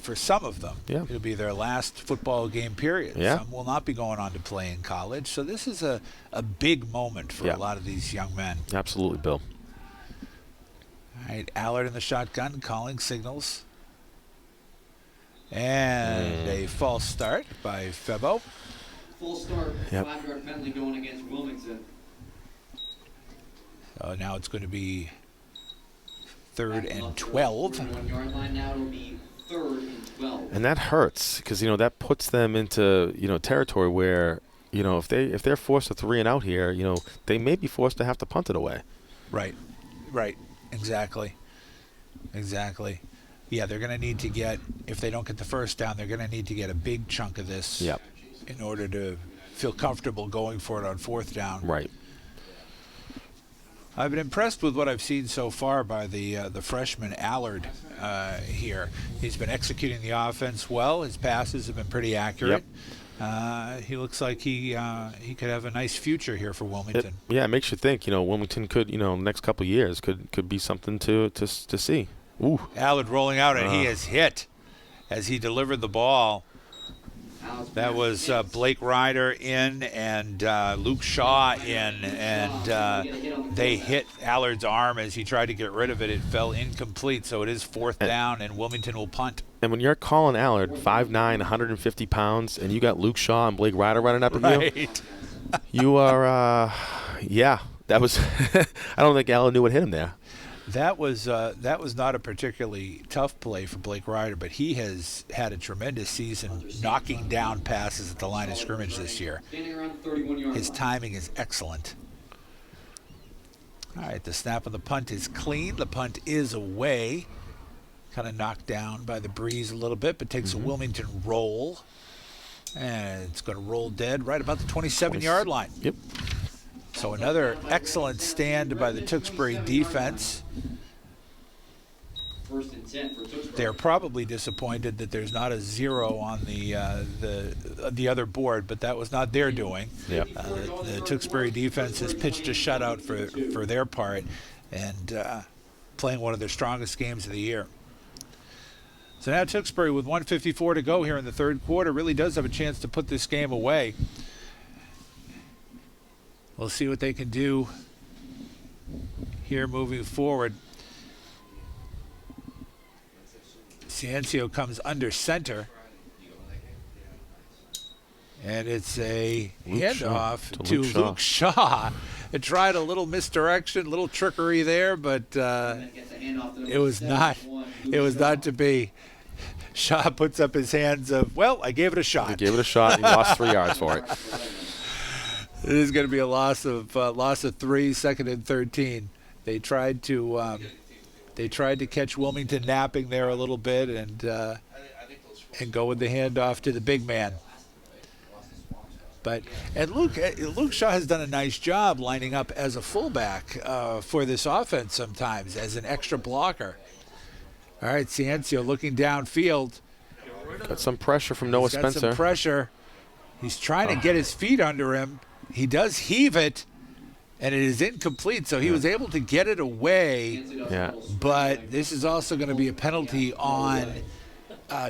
for some of them, it'll be their last football game period. Some will not be going on to play in college. So this is a big moment for a lot of these young men. Absolutely, Bill. All right, Allard in the shotgun, calling signals. And a false start by Febo. Full start, 5-yard penalty going against Wilmington. So now it's going to be 3rd and 12. 1-yard line, now it'll be 3rd and 12. And that hurts because, that puts them into, territory where, if they're forced to 3 and out here, they may be forced to have to punt it away. Right. Exactly. Yeah, they're going to need to get, if they don't get the first down, they're going to need to get a big chunk of this in order to feel comfortable going for it on 4th down. Right. I've been impressed with what I've seen so far by the freshman Allard here. He's been executing the offense well. His passes have been pretty accurate. He looks like he could have a nice future here for Wilmington. It makes you think. Wilmington could, next couple of years could be something to see. Ooh. Allard rolling out, and he is hit as he delivered the ball. That was Blake Ryder in and Luke Shaw in, and they hit Allard's arm as he tried to get rid of it. It fell incomplete, so it is 4th down, and Wilmington will punt. And when you're calling Allard 5'9", 150 pounds, and you got Luke Shaw and Blake Ryder running up at you, you are, that was – I don't think Allard knew what hit him there. That was not a particularly tough play for Blake Ryder, but he has had a tremendous season knocking down passes at the line of scrimmage this year. His timing is excellent. All right, the snap of the punt is clean. The punt is away. Kind of knocked down by the breeze a little bit, but takes a Wilmington roll. And it's going to roll dead right about the 27-yard line. Yep. So another excellent stand by the Tewksbury defense. They're probably disappointed that there's not a 0 on the other board, but that was not their doing. Yeah. The Tewksbury defense has pitched a shutout for their part and playing one of their strongest games of the year. So now Tewksbury, with 1:54 to go here in the third quarter, really does have a chance to put this game away. We'll see what they can do here moving forward. Ciencio comes under center. And it's a handoff to Luke Shaw. It tried a little misdirection, little trickery there, but it was not to be. Shaw puts up his hands of, well, I gave it a shot. He gave it a shot, and he lost 3 yards for it. It is going to be a loss of 3, 2nd and 13. They tried to catch Wilmington napping there a little bit and go with the handoff to the big man. And Luke Shaw has done a nice job lining up as a fullback for this offense sometimes as an extra blocker. All right, Ciencio looking downfield. Got some pressure from Noah Spencer. Got some pressure. He's trying to get his feet under him. He does heave it, and it is incomplete, so he was able to get it away. Yeah. But this is also going to be a penalty on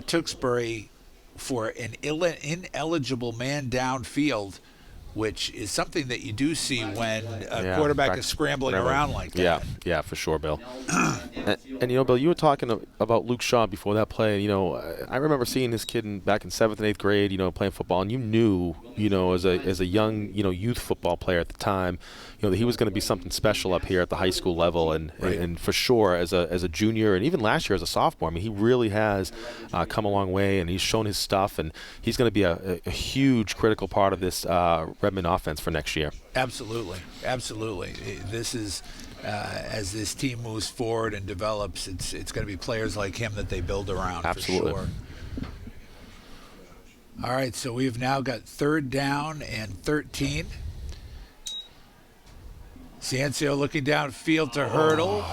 Tewksbury for an ineligible man downfield, which is something that you do see when a quarterback is scrambling around like that. Yeah, for sure, Bill. and Bill, you were talking about Luke Shaw before that play. I remember seeing this kid back in 7th and 8th grade, playing football, and you knew, as a young, youth football player at the time, that he was going to be something special up here at the high school level, and for sure as a junior, and even last year as a sophomore, I mean, he really has come a long way, and he's shown his stuff, and he's going to be a huge critical part of this Redmond offense for next year. Absolutely. This is as this team moves forward and develops, it's going to be players like him that they build around. Absolutely. For sure. All right, so we've now got 3rd down and 13. Ciencio looking downfield to Hurdle.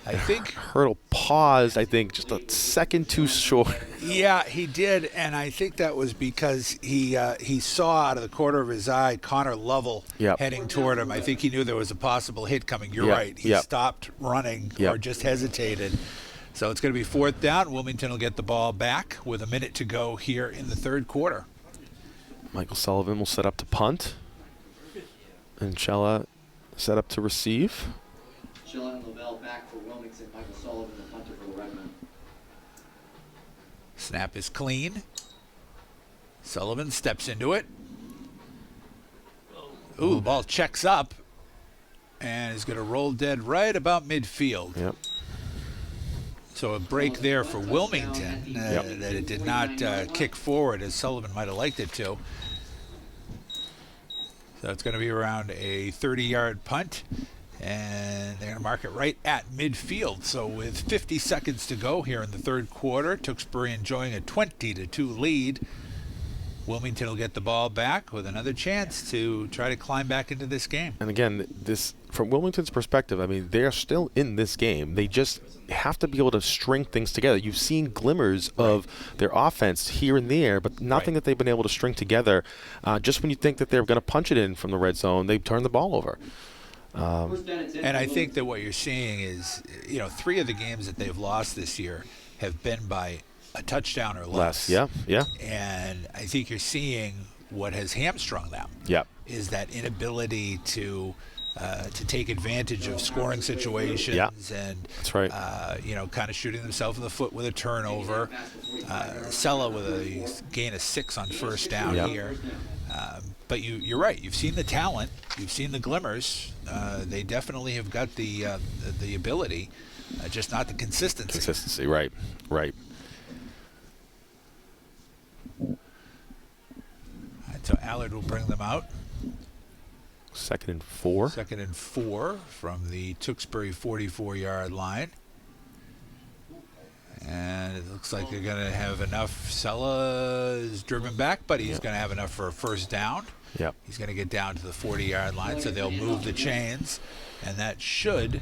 I think Hurdle paused, just a second too short. Yeah, he did, and I think that was because he saw out of the corner of his eye Connor Lovell heading toward him. I think he knew there was a possible hit coming. You're right. He stopped running or just hesitated. So it's going to be 4th down. Wilmington will get the ball back with a minute to go here in the third quarter. Michael Sullivan will set up to punt. And Chella set up to receive. Chilla and Lavelle back for Wilmington. Michael Sullivan, the punter for Redmond. Snap is clean. Sullivan steps into it. Ooh, the ball checks up and is going to roll dead right about midfield. Yep. So a break there for Wilmington that it did not kick forward as Sullivan might have liked it to. So it's going to be around a 30-yard punt, and they're going to mark it right at midfield. So with 50 seconds to go here in the third quarter, Tewksbury enjoying a 20-2 lead. Wilmington will get the ball back with another chance to try to climb back into this game. And again, this from Wilmington's perspective, I mean, they're still in this game. They just have to be able to string things together. You've seen glimmers of their offense here and there, but nothing that they've been able to string together. Just when you think that they're going to punch it in from the red zone, they turn the ball over. And I think that what you're seeing is, 3 of the games that they've lost this year have been by a touchdown or less. Yeah. And I think you're seeing what has hamstrung them. Yep. Is that inability to take advantage of scoring situations and that's right. Kind of shooting themselves in the foot with a turnover. Sella with a gain of 6 on first down here. But you're right. You've seen the talent. You've seen the glimmers. They definitely have got the ability, just not the consistency. Consistency, right. So Allard will bring them out. 2nd and 4. 2nd and 4 from the Tewksbury 44-yard line. And it looks like they're going to have enough. Sella is driven back, but he's going to have enough for a first down. Yep. He's going to get down to the 40-yard line, so they'll move the chains. And that should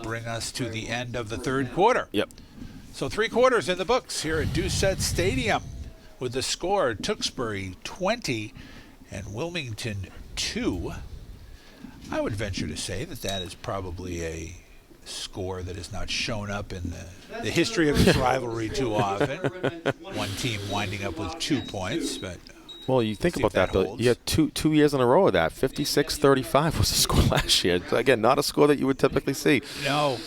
bring us to the end of the third quarter. Yep. So 3 quarters in the books here at Doucette Stadium with the score Tewksbury 20 and Wilmington 2. I would venture to say that is probably a score that has not shown up in the history of this rivalry too often. One team winding up with 2 points, but well, you think about that, Bill. You had two years in a row of that. 56-35 was the score last year. Again, not a score that you would typically see. No,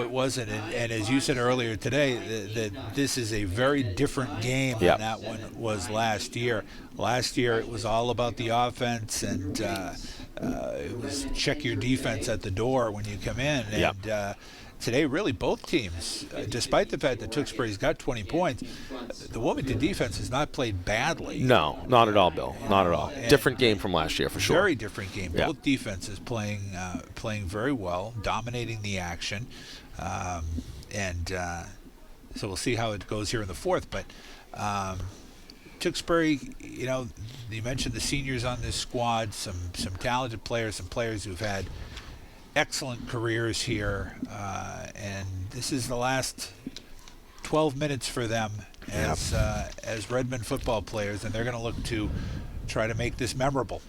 it wasn't. And as you said earlier today, that this is a very different game than that one was last year. Last year, it was all about the offense, and it was check your defense at the door when you come in. And today, really, both teams, despite the fact that Tewksbury's got 20 points, the Wilmington defense has not played badly. No, not at all, Bill. Not at all. Different game from last year, for sure. Very different game. Both defenses playing very well, dominating the action. So we'll see how it goes here in the fourth. But Tewksbury, you mentioned the seniors on this squad, some talented players, some players who've had excellent careers here, and this is the last 12 minutes for them as Redmond football players, and they're going to look to try to make this memorable.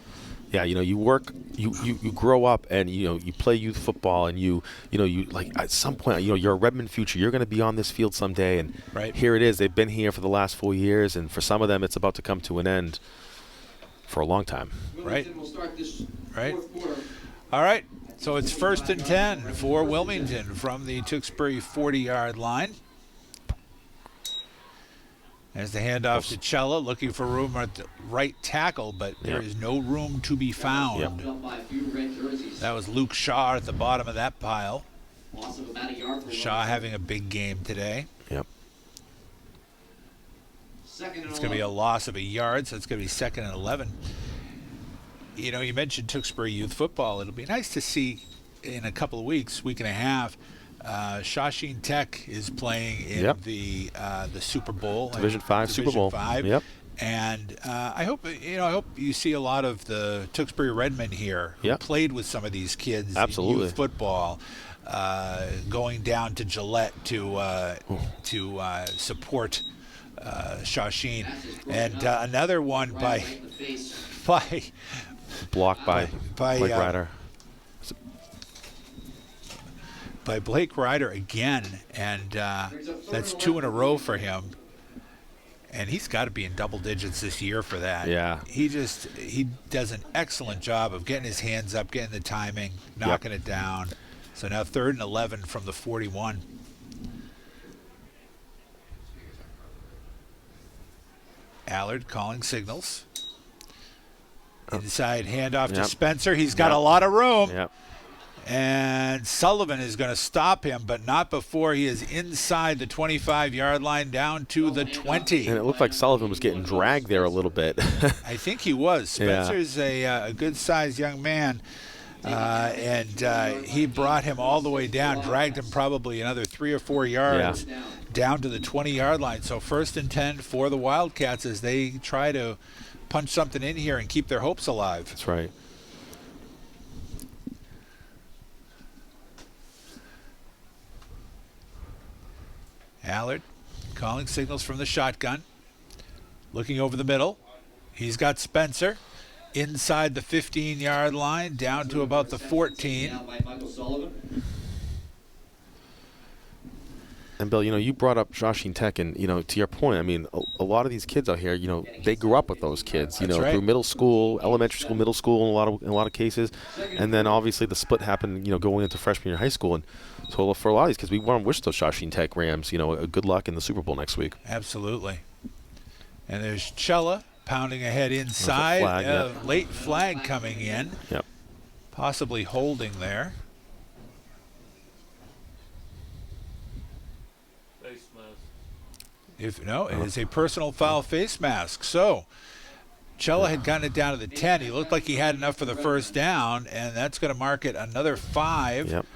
Yeah, you work, you grow up, and you play youth football, and you like at some point, you're a Redmond future. You're going to be on this field someday, and here it is. They've been here for the last 4 years, and for some of them, it's about to come to an end for a long time. Right. All right. So it's 1st and 10 for Wilmington from the Tewksbury 40-yard line. As the handoff to Cella, looking for room at the right tackle, but there is no room to be found. That was Luke Shaw at the bottom of that pile. Shaw having a big game today. Yep. It's going to be a loss of a yard, so it's going to be 2nd and 11. You mentioned Tewksbury youth football. It'll be nice to see in a couple of weeks, week and a half. Shawsheen Tech is playing in the Super Bowl, Division 5 Super Bowl. Yep. And I hope you see a lot of the Tewksbury Redmen here who played with some of these kids in youth football, going down to Gillette to support Shawsheen. And another one by blocked by Blake Ryder. By Blake Ryder again, and that's 2 in a row for him. And he's got to be in double digits this year for that. Yeah. He does an excellent job of getting his hands up, getting the timing, knocking it down. So now 3rd and 11 from the 41. Allard calling signals. Inside handoff to Spencer. He's got a lot of room. Yep. And Sullivan is going to stop him, but not before he is inside the 25-yard line down to the 20. And it looked like Sullivan was getting dragged there a little bit. I think he was. Spencer's a good-sized young man. and he brought him all the way down, dragged him probably another 3 or 4 yards down to the 20-yard line. So 1st and 10 for the Wildcats as they try to punch something in here and keep their hopes alive. That's right. Allard calling signals from the shotgun. Looking over the middle. He's got Spencer inside the 15-yard line down to about the 14. Now by Michael Sullivan. And Bill, you brought up Joshing Tech, and to your point, I mean, a lot of these kids out here, they grew up with those kids, That's right. through middle school, elementary school, middle school, in a lot of cases, and then obviously the split happened, going into freshman year high school, and so for a lot of these kids, we want to wish those Joshing Tech Rams, a good luck in the Super Bowl next week. Absolutely. And there's Chella pounding ahead inside. Flag, Late flag coming in. Yep. Possibly holding there. It is a personal foul face mask. So Chella had gotten it down to the 10. He looked like he had enough for the first down, and that's going to mark it another 5. Yep.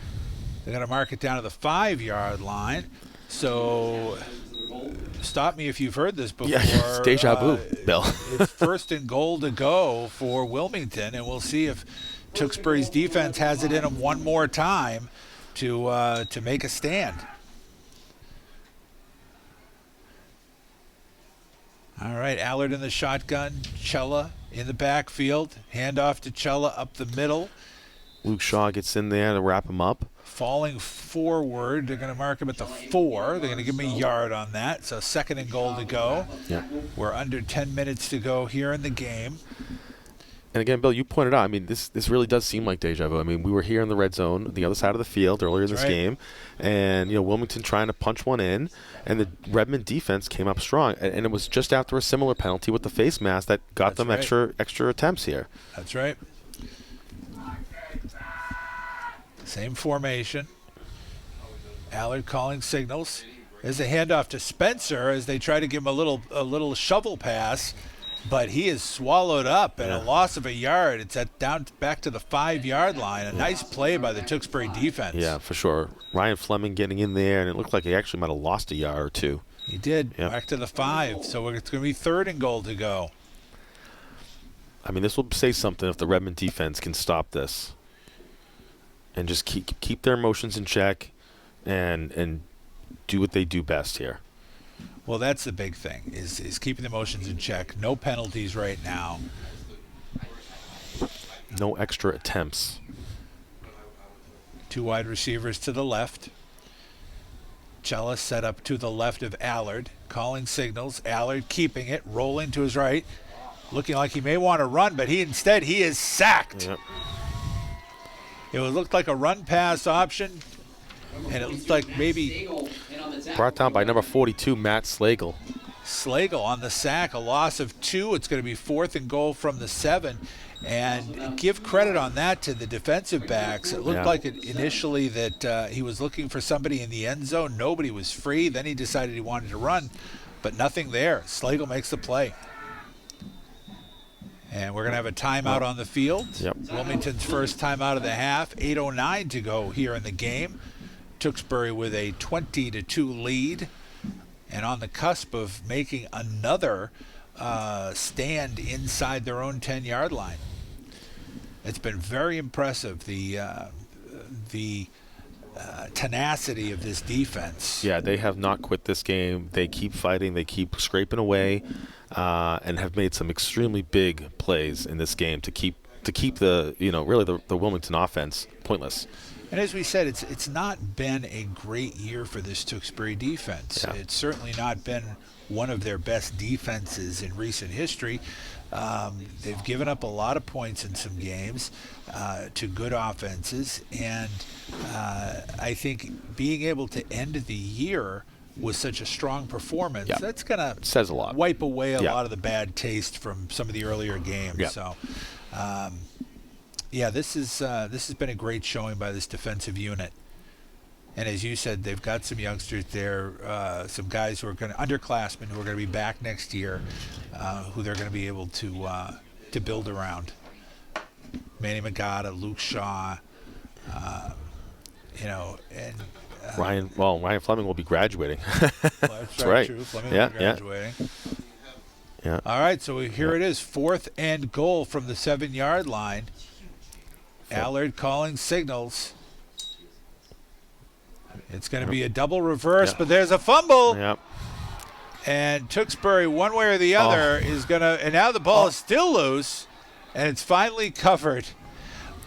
They're going to mark it down to the 5-yard line. So stop me if you've heard this before. Yeah, it's deja vu, Bill. It's 1st and goal to go for Wilmington, and we'll see if Tewksbury's defense has it in them one more time to make a stand. All right, Allard in the shotgun, Chella in the backfield, handoff to Chella up the middle. Luke Shaw gets in there to wrap him up. Falling forward, they're going to mark him at the 4. They're going to give him a yard on that. So 2nd and goal to go. Yeah. We're under 10 minutes to go here in the game. And again, Bill, you pointed out, I mean, this really does seem like deja vu. I mean, we were here in the red zone, the other side of the field earlier in this game, and, Wilmington trying to punch one in, and the Redmond defense came up strong. And it was just after a similar penalty with the face mask that got them extra attempts here. That's right. Same formation. Allard calling signals. There's a handoff to Spencer as they try to give him a little shovel pass. But he is swallowed up and a loss of a yard. It's down back to the 5-yard line. A nice play by the Tewksbury defense. Yeah, for sure. Ryan Fleming getting in there, and it looked like he actually might have lost a yard or two. He did. Yep. Back to the 5. So it's going to be 3rd and goal to go. I mean, this will say something if the Redmond defense can stop this and just keep their emotions in check and do what they do best here. Well, that's the big thing, is keeping the emotions in check. No penalties right now. No extra attempts. 2 wide receivers to the left. Chella set up to the left of Allard, calling signals. Allard keeping it, rolling to his right, looking like he may want to run, but he is sacked. Yep. It looked like a run-pass option, and it looked like maybe brought down by number 42, Matt Slagle. Slagle on the sack, a loss of 2. It's going to be 4th and goal from the 7. And give credit on that to the defensive backs. It looked like initially that he was looking for somebody in the end zone. Nobody was free. Then he decided he wanted to run, but nothing there. Slagle makes the play. And we're going to have a timeout on the field. Yep. Wilmington's first timeout of the half. 8:09 to go here in the game. Tewksbury with a 20-2 lead, and on the cusp of making another stand inside their own 10-yard line. It's been very impressive, the tenacity of this defense. Yeah, they have not quit this game. They keep fighting. They keep scraping away, and have made some extremely big plays in this game to keep the really the Wilmington offense pointless. And as we said, it's not been a great year for this Tewksbury defense. Yeah. It's certainly not been one of their best defenses in recent history. They've given up a lot of points in some games to good offenses, and I think being able to end the year with such a strong performance, that's going to says a lot. Wipe away a lot of the bad taste from some of the earlier games. Yeah. So. This has been a great showing by this defensive unit. And as you said, they've got some youngsters there, some guys who are underclassmen who are going to be back next year, who they're going to be able to build around. Manny Magada, Luke Shaw, and Ryan Fleming will be graduating. that's right. True. Fleming Yeah, will be graduating. Yeah. All right, so here it is, 4th and goal from the 7-yard line. Allard calling signals. It's going to be a double reverse, but there's a fumble. Yep. And Tewksbury, one way or the other, is going to – and now the ball is still loose, and it's finally covered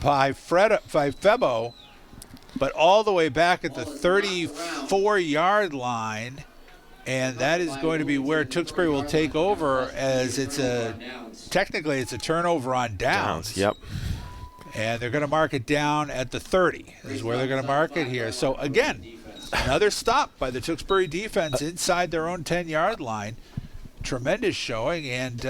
by Febo, but all the way back at the 34-yard line. And that is going to be where Tewksbury will take over, as technically it's a turnover on downs. Yep. And they're going to mark it down at the 30 is where they're going to mark it here. So, again, another stop by the Tewksbury defense inside their own 10-yard line. Tremendous showing. And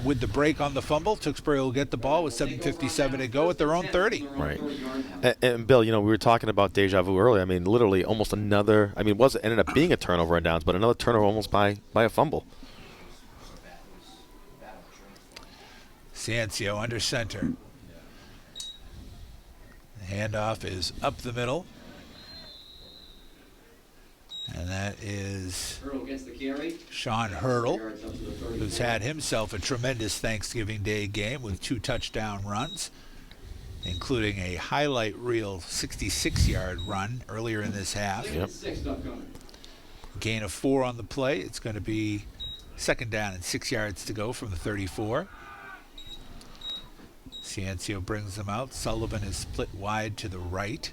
with the break on the fumble, Tewksbury will get the ball with 7:57 to go at their own 30. Right. And Bill, we were talking about deja vu earlier. I mean, literally almost another – I mean, it ended up being a turnover on downs, but another turnover almost by a fumble. Ciancio under center. The handoff is up the middle. And that is Sean Hurdle, who's had himself a tremendous Thanksgiving Day game with 2 touchdown runs, including a highlight reel 66-yard run earlier in this half. Yep. Gain of 4 on the play. It's going to be 2nd down and 6 yards to go from the 34. Ciancio brings them out. Sullivan is split wide to the right.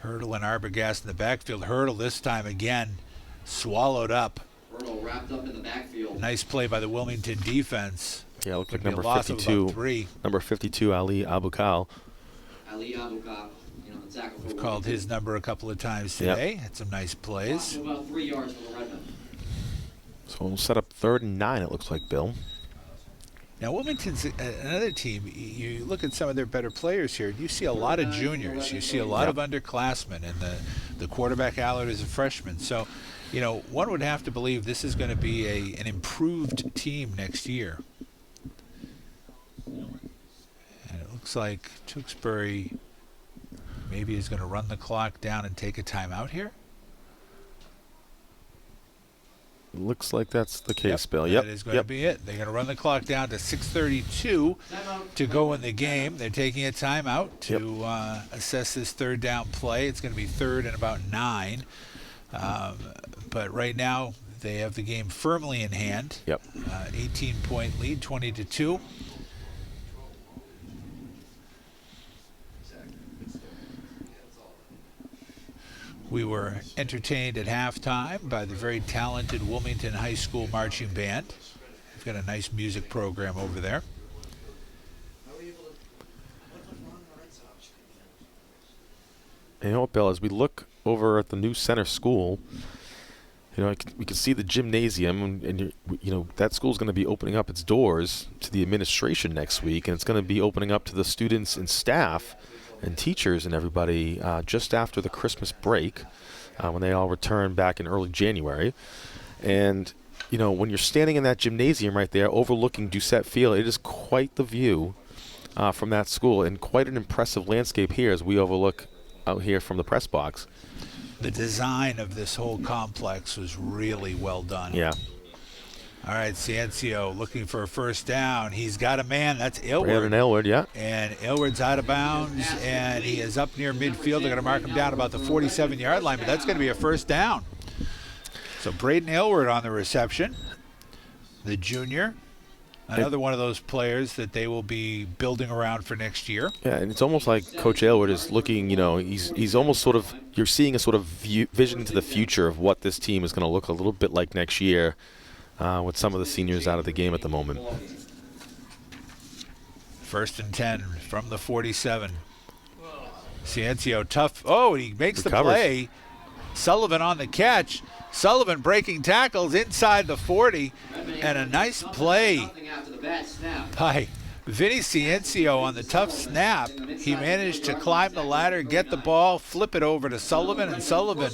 Hurdle and Arbogast in the backfield. Hurdle this time again swallowed up. Hurdle wrapped up in the backfield. Nice play by the Wilmington defense. Yeah, it looked like Could be number a loss of 52. about 3. Number 52, Ali Abukal. Ali Abukal, the tackle. We've called his number a couple of times today. Yep. Had some nice plays. About 3 yards from the Redmen. So we'll set up 3rd and 9, it looks like, Bill. Now, Wilmington's another team. You look at some of their better players here, and you see a lot of juniors. You see a lot of underclassmen, and the quarterback Allard is a freshman. So, one would have to believe this is going to be an improved team next year. And it looks like Tewksbury maybe is going to run the clock down and take a timeout here. Looks like that's the case, Bill. Yep. That is going to be it. They're going to run the clock down to 6:32 to go in the game. They're taking a timeout to assess this 3rd down play. It's going to be 3rd and about 9. But right now, they have the game firmly in hand. Yep. 18-point lead, 20-2. We were entertained at halftime by the very talented Wilmington High School Marching Band. We've got a nice music program over there. And you know what, Bill, as we look over at the new center school, we can see the gymnasium, and that school's going to be opening up its doors to the administration next week, and it's going to be opening up to the students and staff and teachers and everybody just after the Christmas break, when they all return back in early January. And when you're standing in that gymnasium right there overlooking Doucette Field, it is quite the view from that school, and quite an impressive landscape here as we overlook out here from the press box. The design of this whole complex was really well done. Yeah. All right, Ciancio looking for a 1st down. He's got a man. That's Aylward. Brandon Aylward, yeah. And Aylward's out of bounds, and he is up near midfield. They're going to mark him down about the 47-yard line, but that's going to be a 1st down. So Braden Aylward on the reception, the junior. Another one of those players that they will be building around for next year. Yeah, and it's almost like Coach Aylward is looking, he's almost sort of, you're seeing a sort of vision into the future of what this team is going to look a little bit like next year with some of the seniors out of the game at the moment. 1st and 10 from the 47. Ciancio tough. Oh, he makes the play. Sullivan on the catch. Sullivan breaking tackles inside the 40, and a nice play by Vinny Ciancio on the tough snap. He managed to climb the ladder, get the ball, flip it over to Sullivan, and Sullivan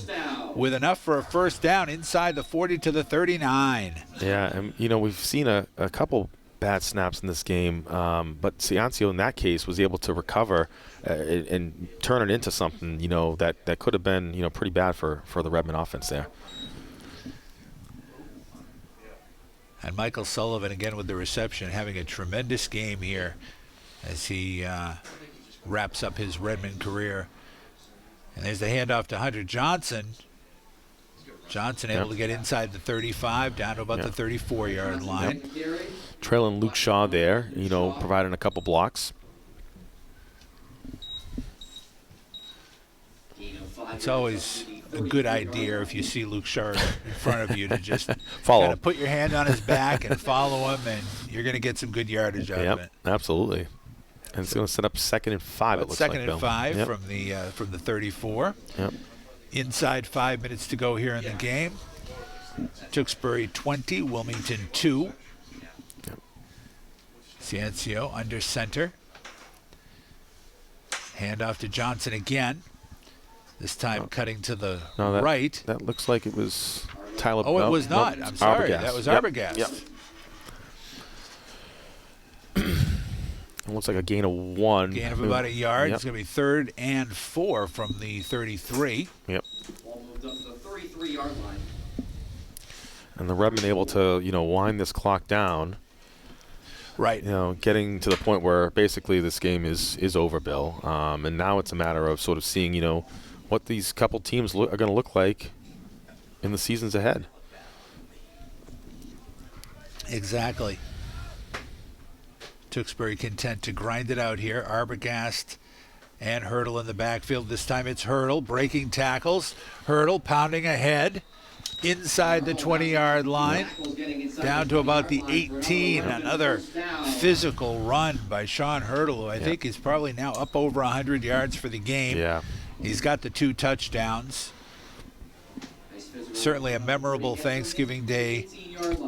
with enough for a 1st down inside the 40 to the 39. Yeah, and we've seen a couple bad snaps in this game, but Ciancio in that case was able to recover and turn it into something, that could have been, pretty bad for the Redmond offense there. And Michael Sullivan again with the reception, having a tremendous game here as he wraps up his Redmond career. And there's the handoff to Hunter Johnson. Johnson able to get inside the 35, down to about the 34-yard line. Trailing Luke Shaw there, providing a couple blocks. It's always a good idea if you see Luke Shaw in front of you to just follow kind him. of put your hand on his back and follow him, and you're going to get some good yardage out of it. Absolutely. And it's going to set up 2nd and 5. It looks like, Bill. 2nd and 5 from the 34. Yep. Inside 5 minutes to go here in the game. Tewksbury 20, Wilmington 2. Yep. Ciancio under center. Handoff to Johnson again. This time cutting to the right. That looks like it was Tyler. Oh, it was not. I'm sorry. Arbogast. That was Arbogast. Yep. It looks like a gain of 1. Gain of about a yard. Yep. It's going to be 3rd and 4 from the 33. Yep. Ball moved up to the 33-yard line. And the Redmond able to, wind this clock down. Right. Getting to the point where basically this game is over, Bill. And now it's a matter of sort of seeing, what these couple teams are going to look like in the seasons ahead. Exactly. Tewksbury content to grind it out here. Arbogast and Hurdle in the backfield. This time it's Hurdle breaking tackles. Hurdle pounding ahead inside the 20-yard line. Down to about the 18. Another physical run by Sean Hurdle, who I think is probably now up over 100 yards for the game. Yeah. He's got the 2 touchdowns. Certainly a memorable Thanksgiving Day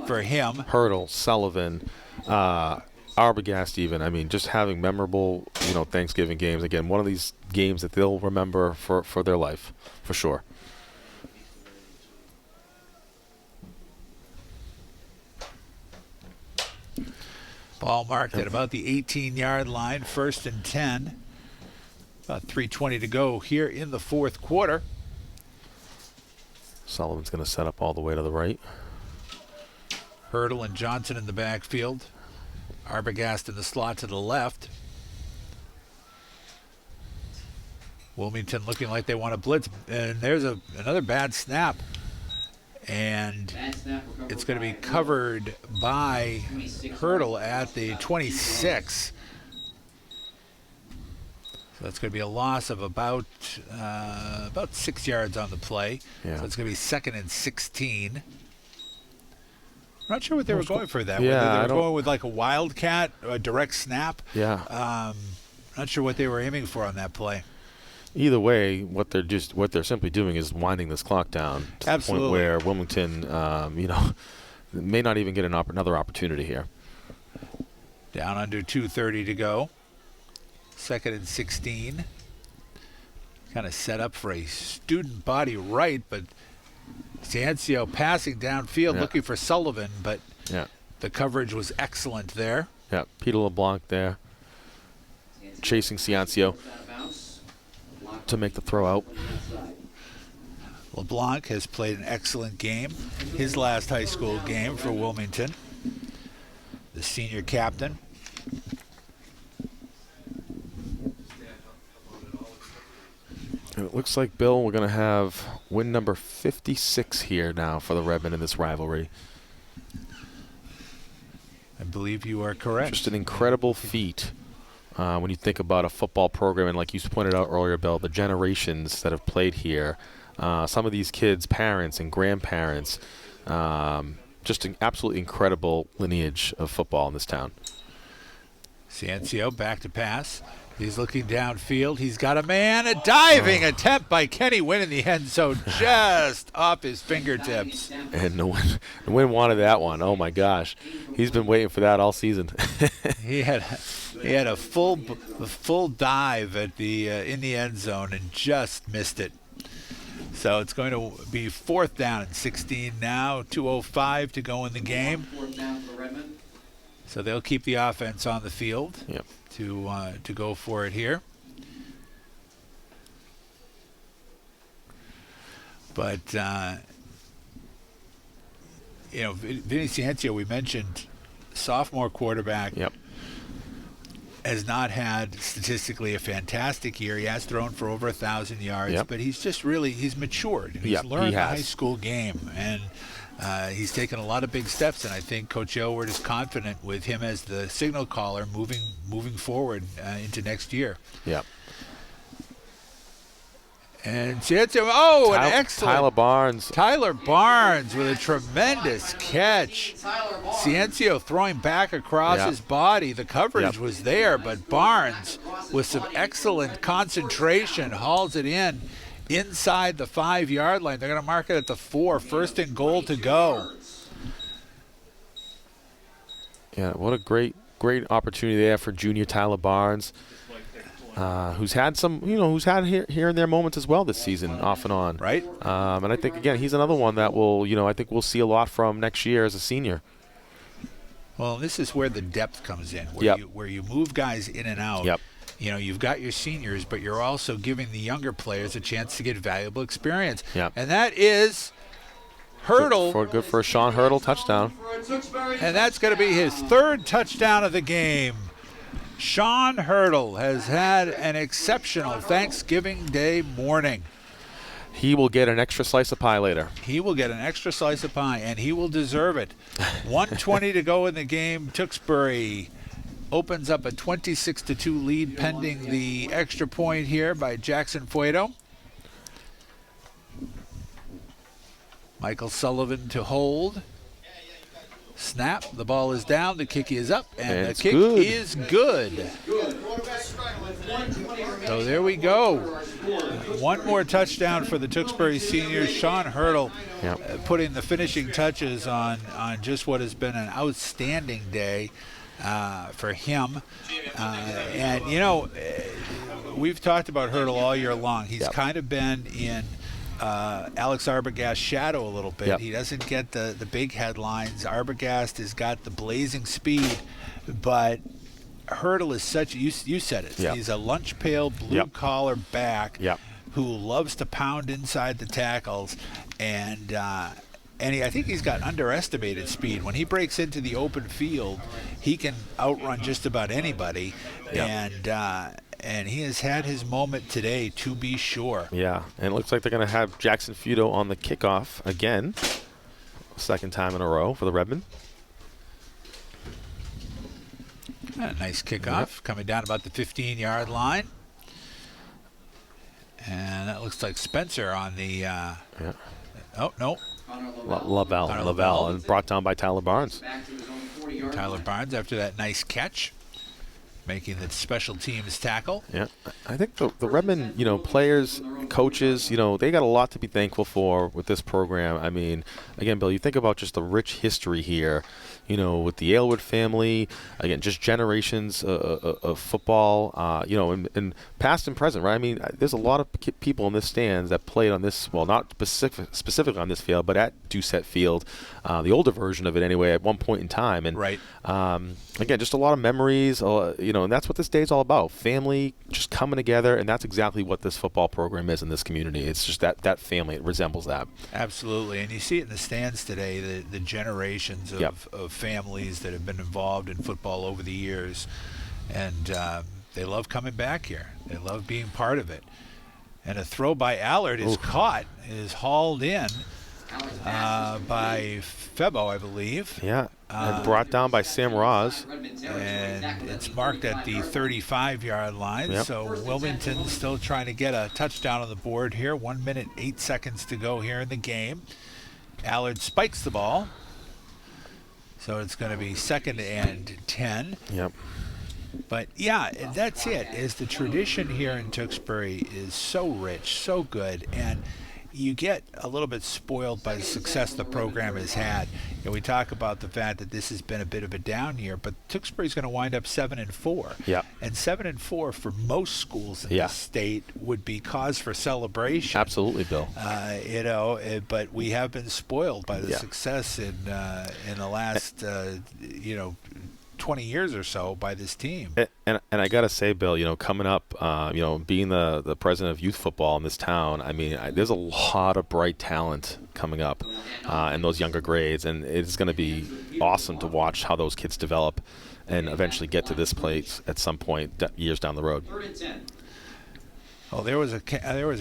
for him. Hurdle, Sullivan, Arbogast even. I mean, just having memorable, Thanksgiving games. Again, one of these games that they'll remember for their life, for sure. Ball marked at about the 18-yard line, 1st and 10. About 3:20 to go here in the 4th quarter. Sullivan's going to set up all the way to the right. Hurdle and Johnson in the backfield. Arbogast in the slot to the left. Wilmington looking like they want to blitz. And there's another bad snap. And it's going to be covered by Hurdle at the 26. So that's going to be a loss of about 6 yards on the play. Yeah. So it's going to be 2nd and 16. I'm not sure what they were going for that. Yeah, Whether they were going with like a wildcat, a direct snap. Yeah. Not sure what they were aiming for on that play. Either way, what they're simply doing is winding this clock down to Absolutely. the point where Wilmington, may not even get another opportunity here. Down under 2:30 to go. 2nd and 16. Kind of set up for a student body right, but Ciancio passing downfield looking for Sullivan, but the coverage was excellent there. Yeah, Peter LeBlanc there chasing Ciancio to make the throw out. LeBlanc has played an excellent game, his last high school game for Wilmington, the senior captain. And it looks like, Bill, we're going to have win number 56 here now for the Redmond in this rivalry. I believe you are correct. Just an incredible feat when you think about a football program, and like you pointed out earlier, Bill, the generations that have played here. Some of these kids' parents and grandparents, just an absolutely incredible lineage of football in this town. Ciancio back to pass. He's looking downfield. He's got a man. A diving attempt by Kenny Wynn in the end zone, just off his fingertips. And no one wanted that one. Oh my gosh, he's been waiting for that all season. He had a full dive at the in the end zone and just missed it. So it's going to be 4th down and 16 now. 2:05 to go in the game. 4th down for Redmond. So they'll keep the offense on the field to go for it here. But, Vinny Ciancio, we mentioned, sophomore quarterback, has not had statistically a fantastic year. He has thrown for over 1,000 yards, but he's just he's matured. He's learned the high school game, and he's taken a lot of big steps, and I think Coach Aylward is confident with him as the signal caller moving forward into next year. Yep. And Ciancio, an excellent. Tyler Barnes with a tremendous catch. Ciancio throwing back across his body. The coverage was there, but Barnes, with some excellent concentration, hauls it in inside the 5-yard line. They're going to mark it at the 4. First and goal to go. Yeah, what a great opportunity there for junior Tyler Barnes. Who's had some, who's had here and there moments as well this season, off and on. Right. And I think, again, he's another one that I think we'll see a lot from next year as a senior. Well, this is where the depth comes in, where you move guys in and out. Yep. You've got your seniors, but you're also giving the younger players a chance to get valuable experience. Yep. And that is Hurdle. Good for a Sean Hurdle touchdown. And that's going to be his 3rd touchdown of the game. Sean Hurdle has had an exceptional Thanksgiving Day morning. He will get an extra slice of pie later. He will get an extra slice of pie, and he will deserve it. 1:20 to go in the game. Tewksbury opens up a 26-2 lead pending the extra point here by Jackson Fuedo. Michael Sullivan to hold. Snap, the ball is down, the kick is up, and the kick is good. So there we go. One more touchdown for the Tewksbury seniors. Sean Hurdle putting the finishing touches on just what has been an outstanding day for him. And, we've talked about Hurdle all year long. He's kind of been in Alex Arbogast's shadow a little bit. Yep. He doesn't get the big headlines. Arbogast has got the blazing speed, but Hurdle is such, you said it, he's a lunch pail, blue-collar back who loves to pound inside the tackles, and I think he's got underestimated speed. When he breaks into the open field, he can outrun just about anybody, and he has had his moment today, to be sure. Yeah, and it looks like they're going to have Jackson Fuedo on the kickoff again. 2nd time in a row for the Redmen. A nice kickoff coming down about the 15-yard line. And that looks like Spencer on the oh, no. Lavelle, and brought down by Tyler Barnes. Tyler Barnes after that nice catch, making the special teams tackle. Yeah, I think the Redmen, players, coaches, they got a lot to be thankful for with this program. I mean, again, Bill, you think about just the rich history here, with the Aylward family, again, just generations of football, and past and present, right? I mean, there's a lot of people in this stands that played on this, well, not specifically on this field, but at Doucette Field, the older version of it anyway, at one point in time. And again, just a lot of memories, and that's what this day is all about. Family just coming together, and that's exactly what this football program is in this community. It's just that family. It resembles that. Absolutely, and you see it in the stands today, the generations of families that have been involved in football over the years, and they love coming back here. They love being part of it. And a throw by Allard is caught, is hauled in by Febo, I believe. Yeah, and brought down by Sam Roz. And it's marked at the 35-yard line. So Wilmington still trying to get a touchdown on the board here. 1 minute, 8 seconds to go here in the game. Allard spikes the ball. So it's going to be 2nd and 10. Yep. But, that's it. Is the tradition here in Tewksbury is so rich, so good, and you get a little bit spoiled by the success the program has had. We talk about the fact that this has been a bit of a down year, but Tewksbury's going to wind up 7-4. Yep. And 7-4 for most schools in the state would be cause for celebration. Absolutely, Bill. But we have been spoiled by the success in the last, 20 years or so by this team. And I got to say, Bill, coming up, being the president of youth football in this town, I mean, there's a lot of bright talent coming up in those younger grades, and it's going to be awesome to watch how those kids develop and eventually get to this place at some point years down the road. 3rd and 10. Oh, there was a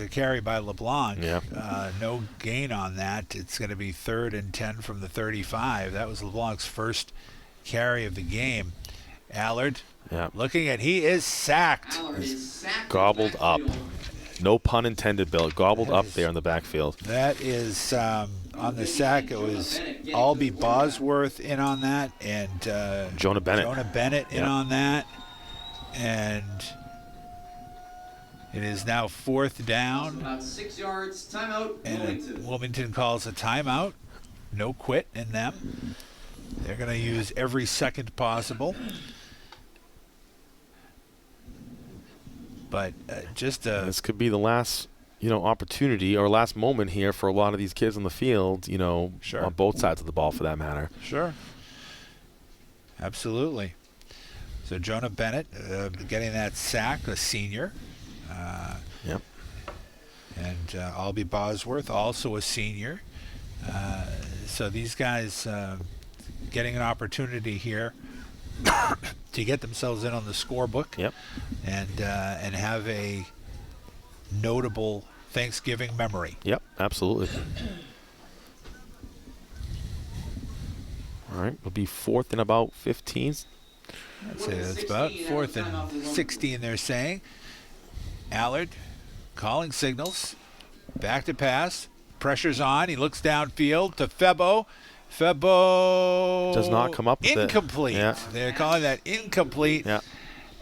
carry by LeBlanc. Yeah. No gain on that. It's going to be 3rd and 10 from the 35. That was LeBlanc's first carry of the game. Allard, he is sacked. Allard is sacked. Gobbled up. No pun intended, Bill. Gobbled up there in the backfield. That is on the sack. It was Albie Bosworth in on that, and Jonah Bennett in on that, and it is now 4th down. About 6 yards. Timeout. And Wilmington calls a timeout. No quit in them. They're going to use every second possible. But this could be the last, opportunity or last moment here for a lot of these kids on the field, Sure. on both sides of the ball for that matter. Sure. Absolutely. So Jonah Bennett getting that sack, a senior. Yep. And Albie Bosworth, also a senior. So these guys getting an opportunity here to get themselves in on the scorebook. Yep. And have a notable Thanksgiving memory. Yep, absolutely. All right, it'll be 4th and about 15. I'd say that's about 4th and 16, they're saying. Allard calling signals. Back to pass. Pressure's on. He looks downfield to Febo. Febo Does not come up with incomplete. it. Yeah. They're calling that incomplete. Yeah.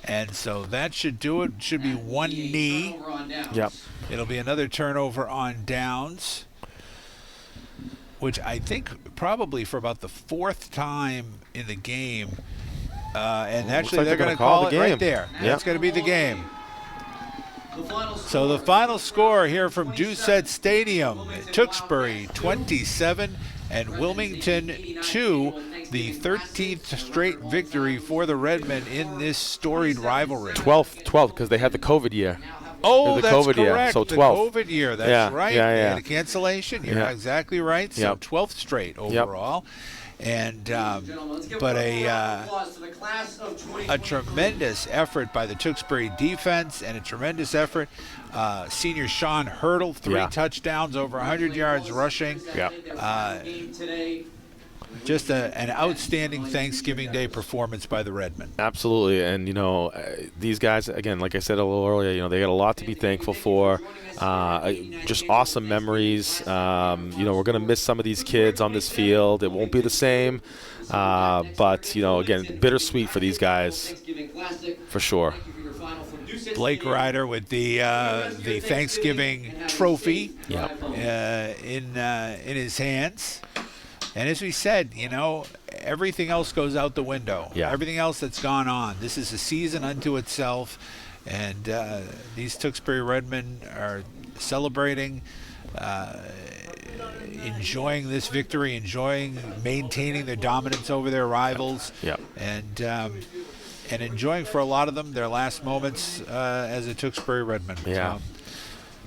And so that should do it. Should be one knee. Turnover on downs. Yep. It'll be another turnover on downs, which I think probably for about the 4th time in the game. And actually, like they're they're going to gonna call call the it right game. there. Yep. That's going to be the game. So the final score here from Doucette Stadium, Tewksbury 27 and Wilmington 2, the 13th straight victory for the Redmen in this storied rivalry. 12th, because they had the COVID year. Oh, the that's COVID year, correct. so the 12th. COVID year, that's Yeah, right. yeah, They yeah. had a cancellation. You're Yeah. exactly right. So Yep. 12th straight overall. And but a tremendous effort by the Tewksbury defense and a tremendous effort. Senior Sean Hurdle, 3 touchdowns, over 100 yards rushing. Yeah. Just an outstanding Thanksgiving Day performance by the Redmen. Absolutely, and these guys, again, like I said a little earlier, they got a lot to be thankful for. Just awesome memories. We're going to miss some of these kids on this field. It won't be the same, but again, bittersweet for these guys, for sure. Blake Ryder with the Thanksgiving trophy in his hands. And as we said, everything else goes out the window. Yeah. Everything else that's gone on. This is a season unto itself. And these Tewksbury Redmen are celebrating, enjoying this victory, maintaining their dominance over their rivals. Yep. And enjoying for a lot of them their last moments as a Tewksbury Redmen. Yeah. So,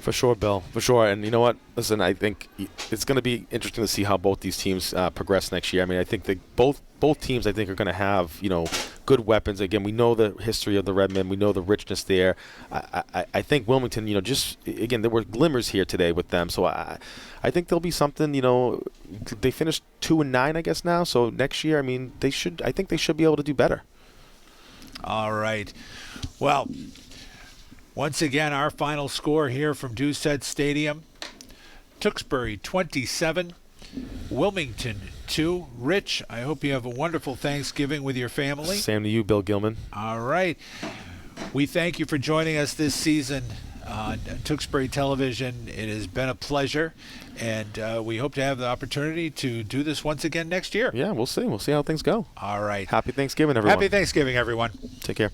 For sure, Bill. For sure. And you know what? Listen, I think it's going to be interesting to see how both these teams progress next year. I mean, I think that both teams, I think, are going to have, good weapons. Again, we know the history of the Redmen. We know the richness there. I think Wilmington, again, there were glimmers here today with them. So I think there'll be something, they finished 2-9, I guess, now. So next year, I mean, I think they should be able to do better. all right. Well, once again, our final score here from Doucette Stadium. Tewksbury 27, Wilmington 2. Rich, I hope you have a wonderful Thanksgiving with your family. Same to you, Bill Gilman. All right. We thank you for joining us this season on Tewksbury Television. It has been a pleasure, and we hope to have the opportunity to do this once again next year. Yeah, we'll see. We'll see how things go. All right. Happy Thanksgiving, everyone. Happy Thanksgiving, everyone. Take care.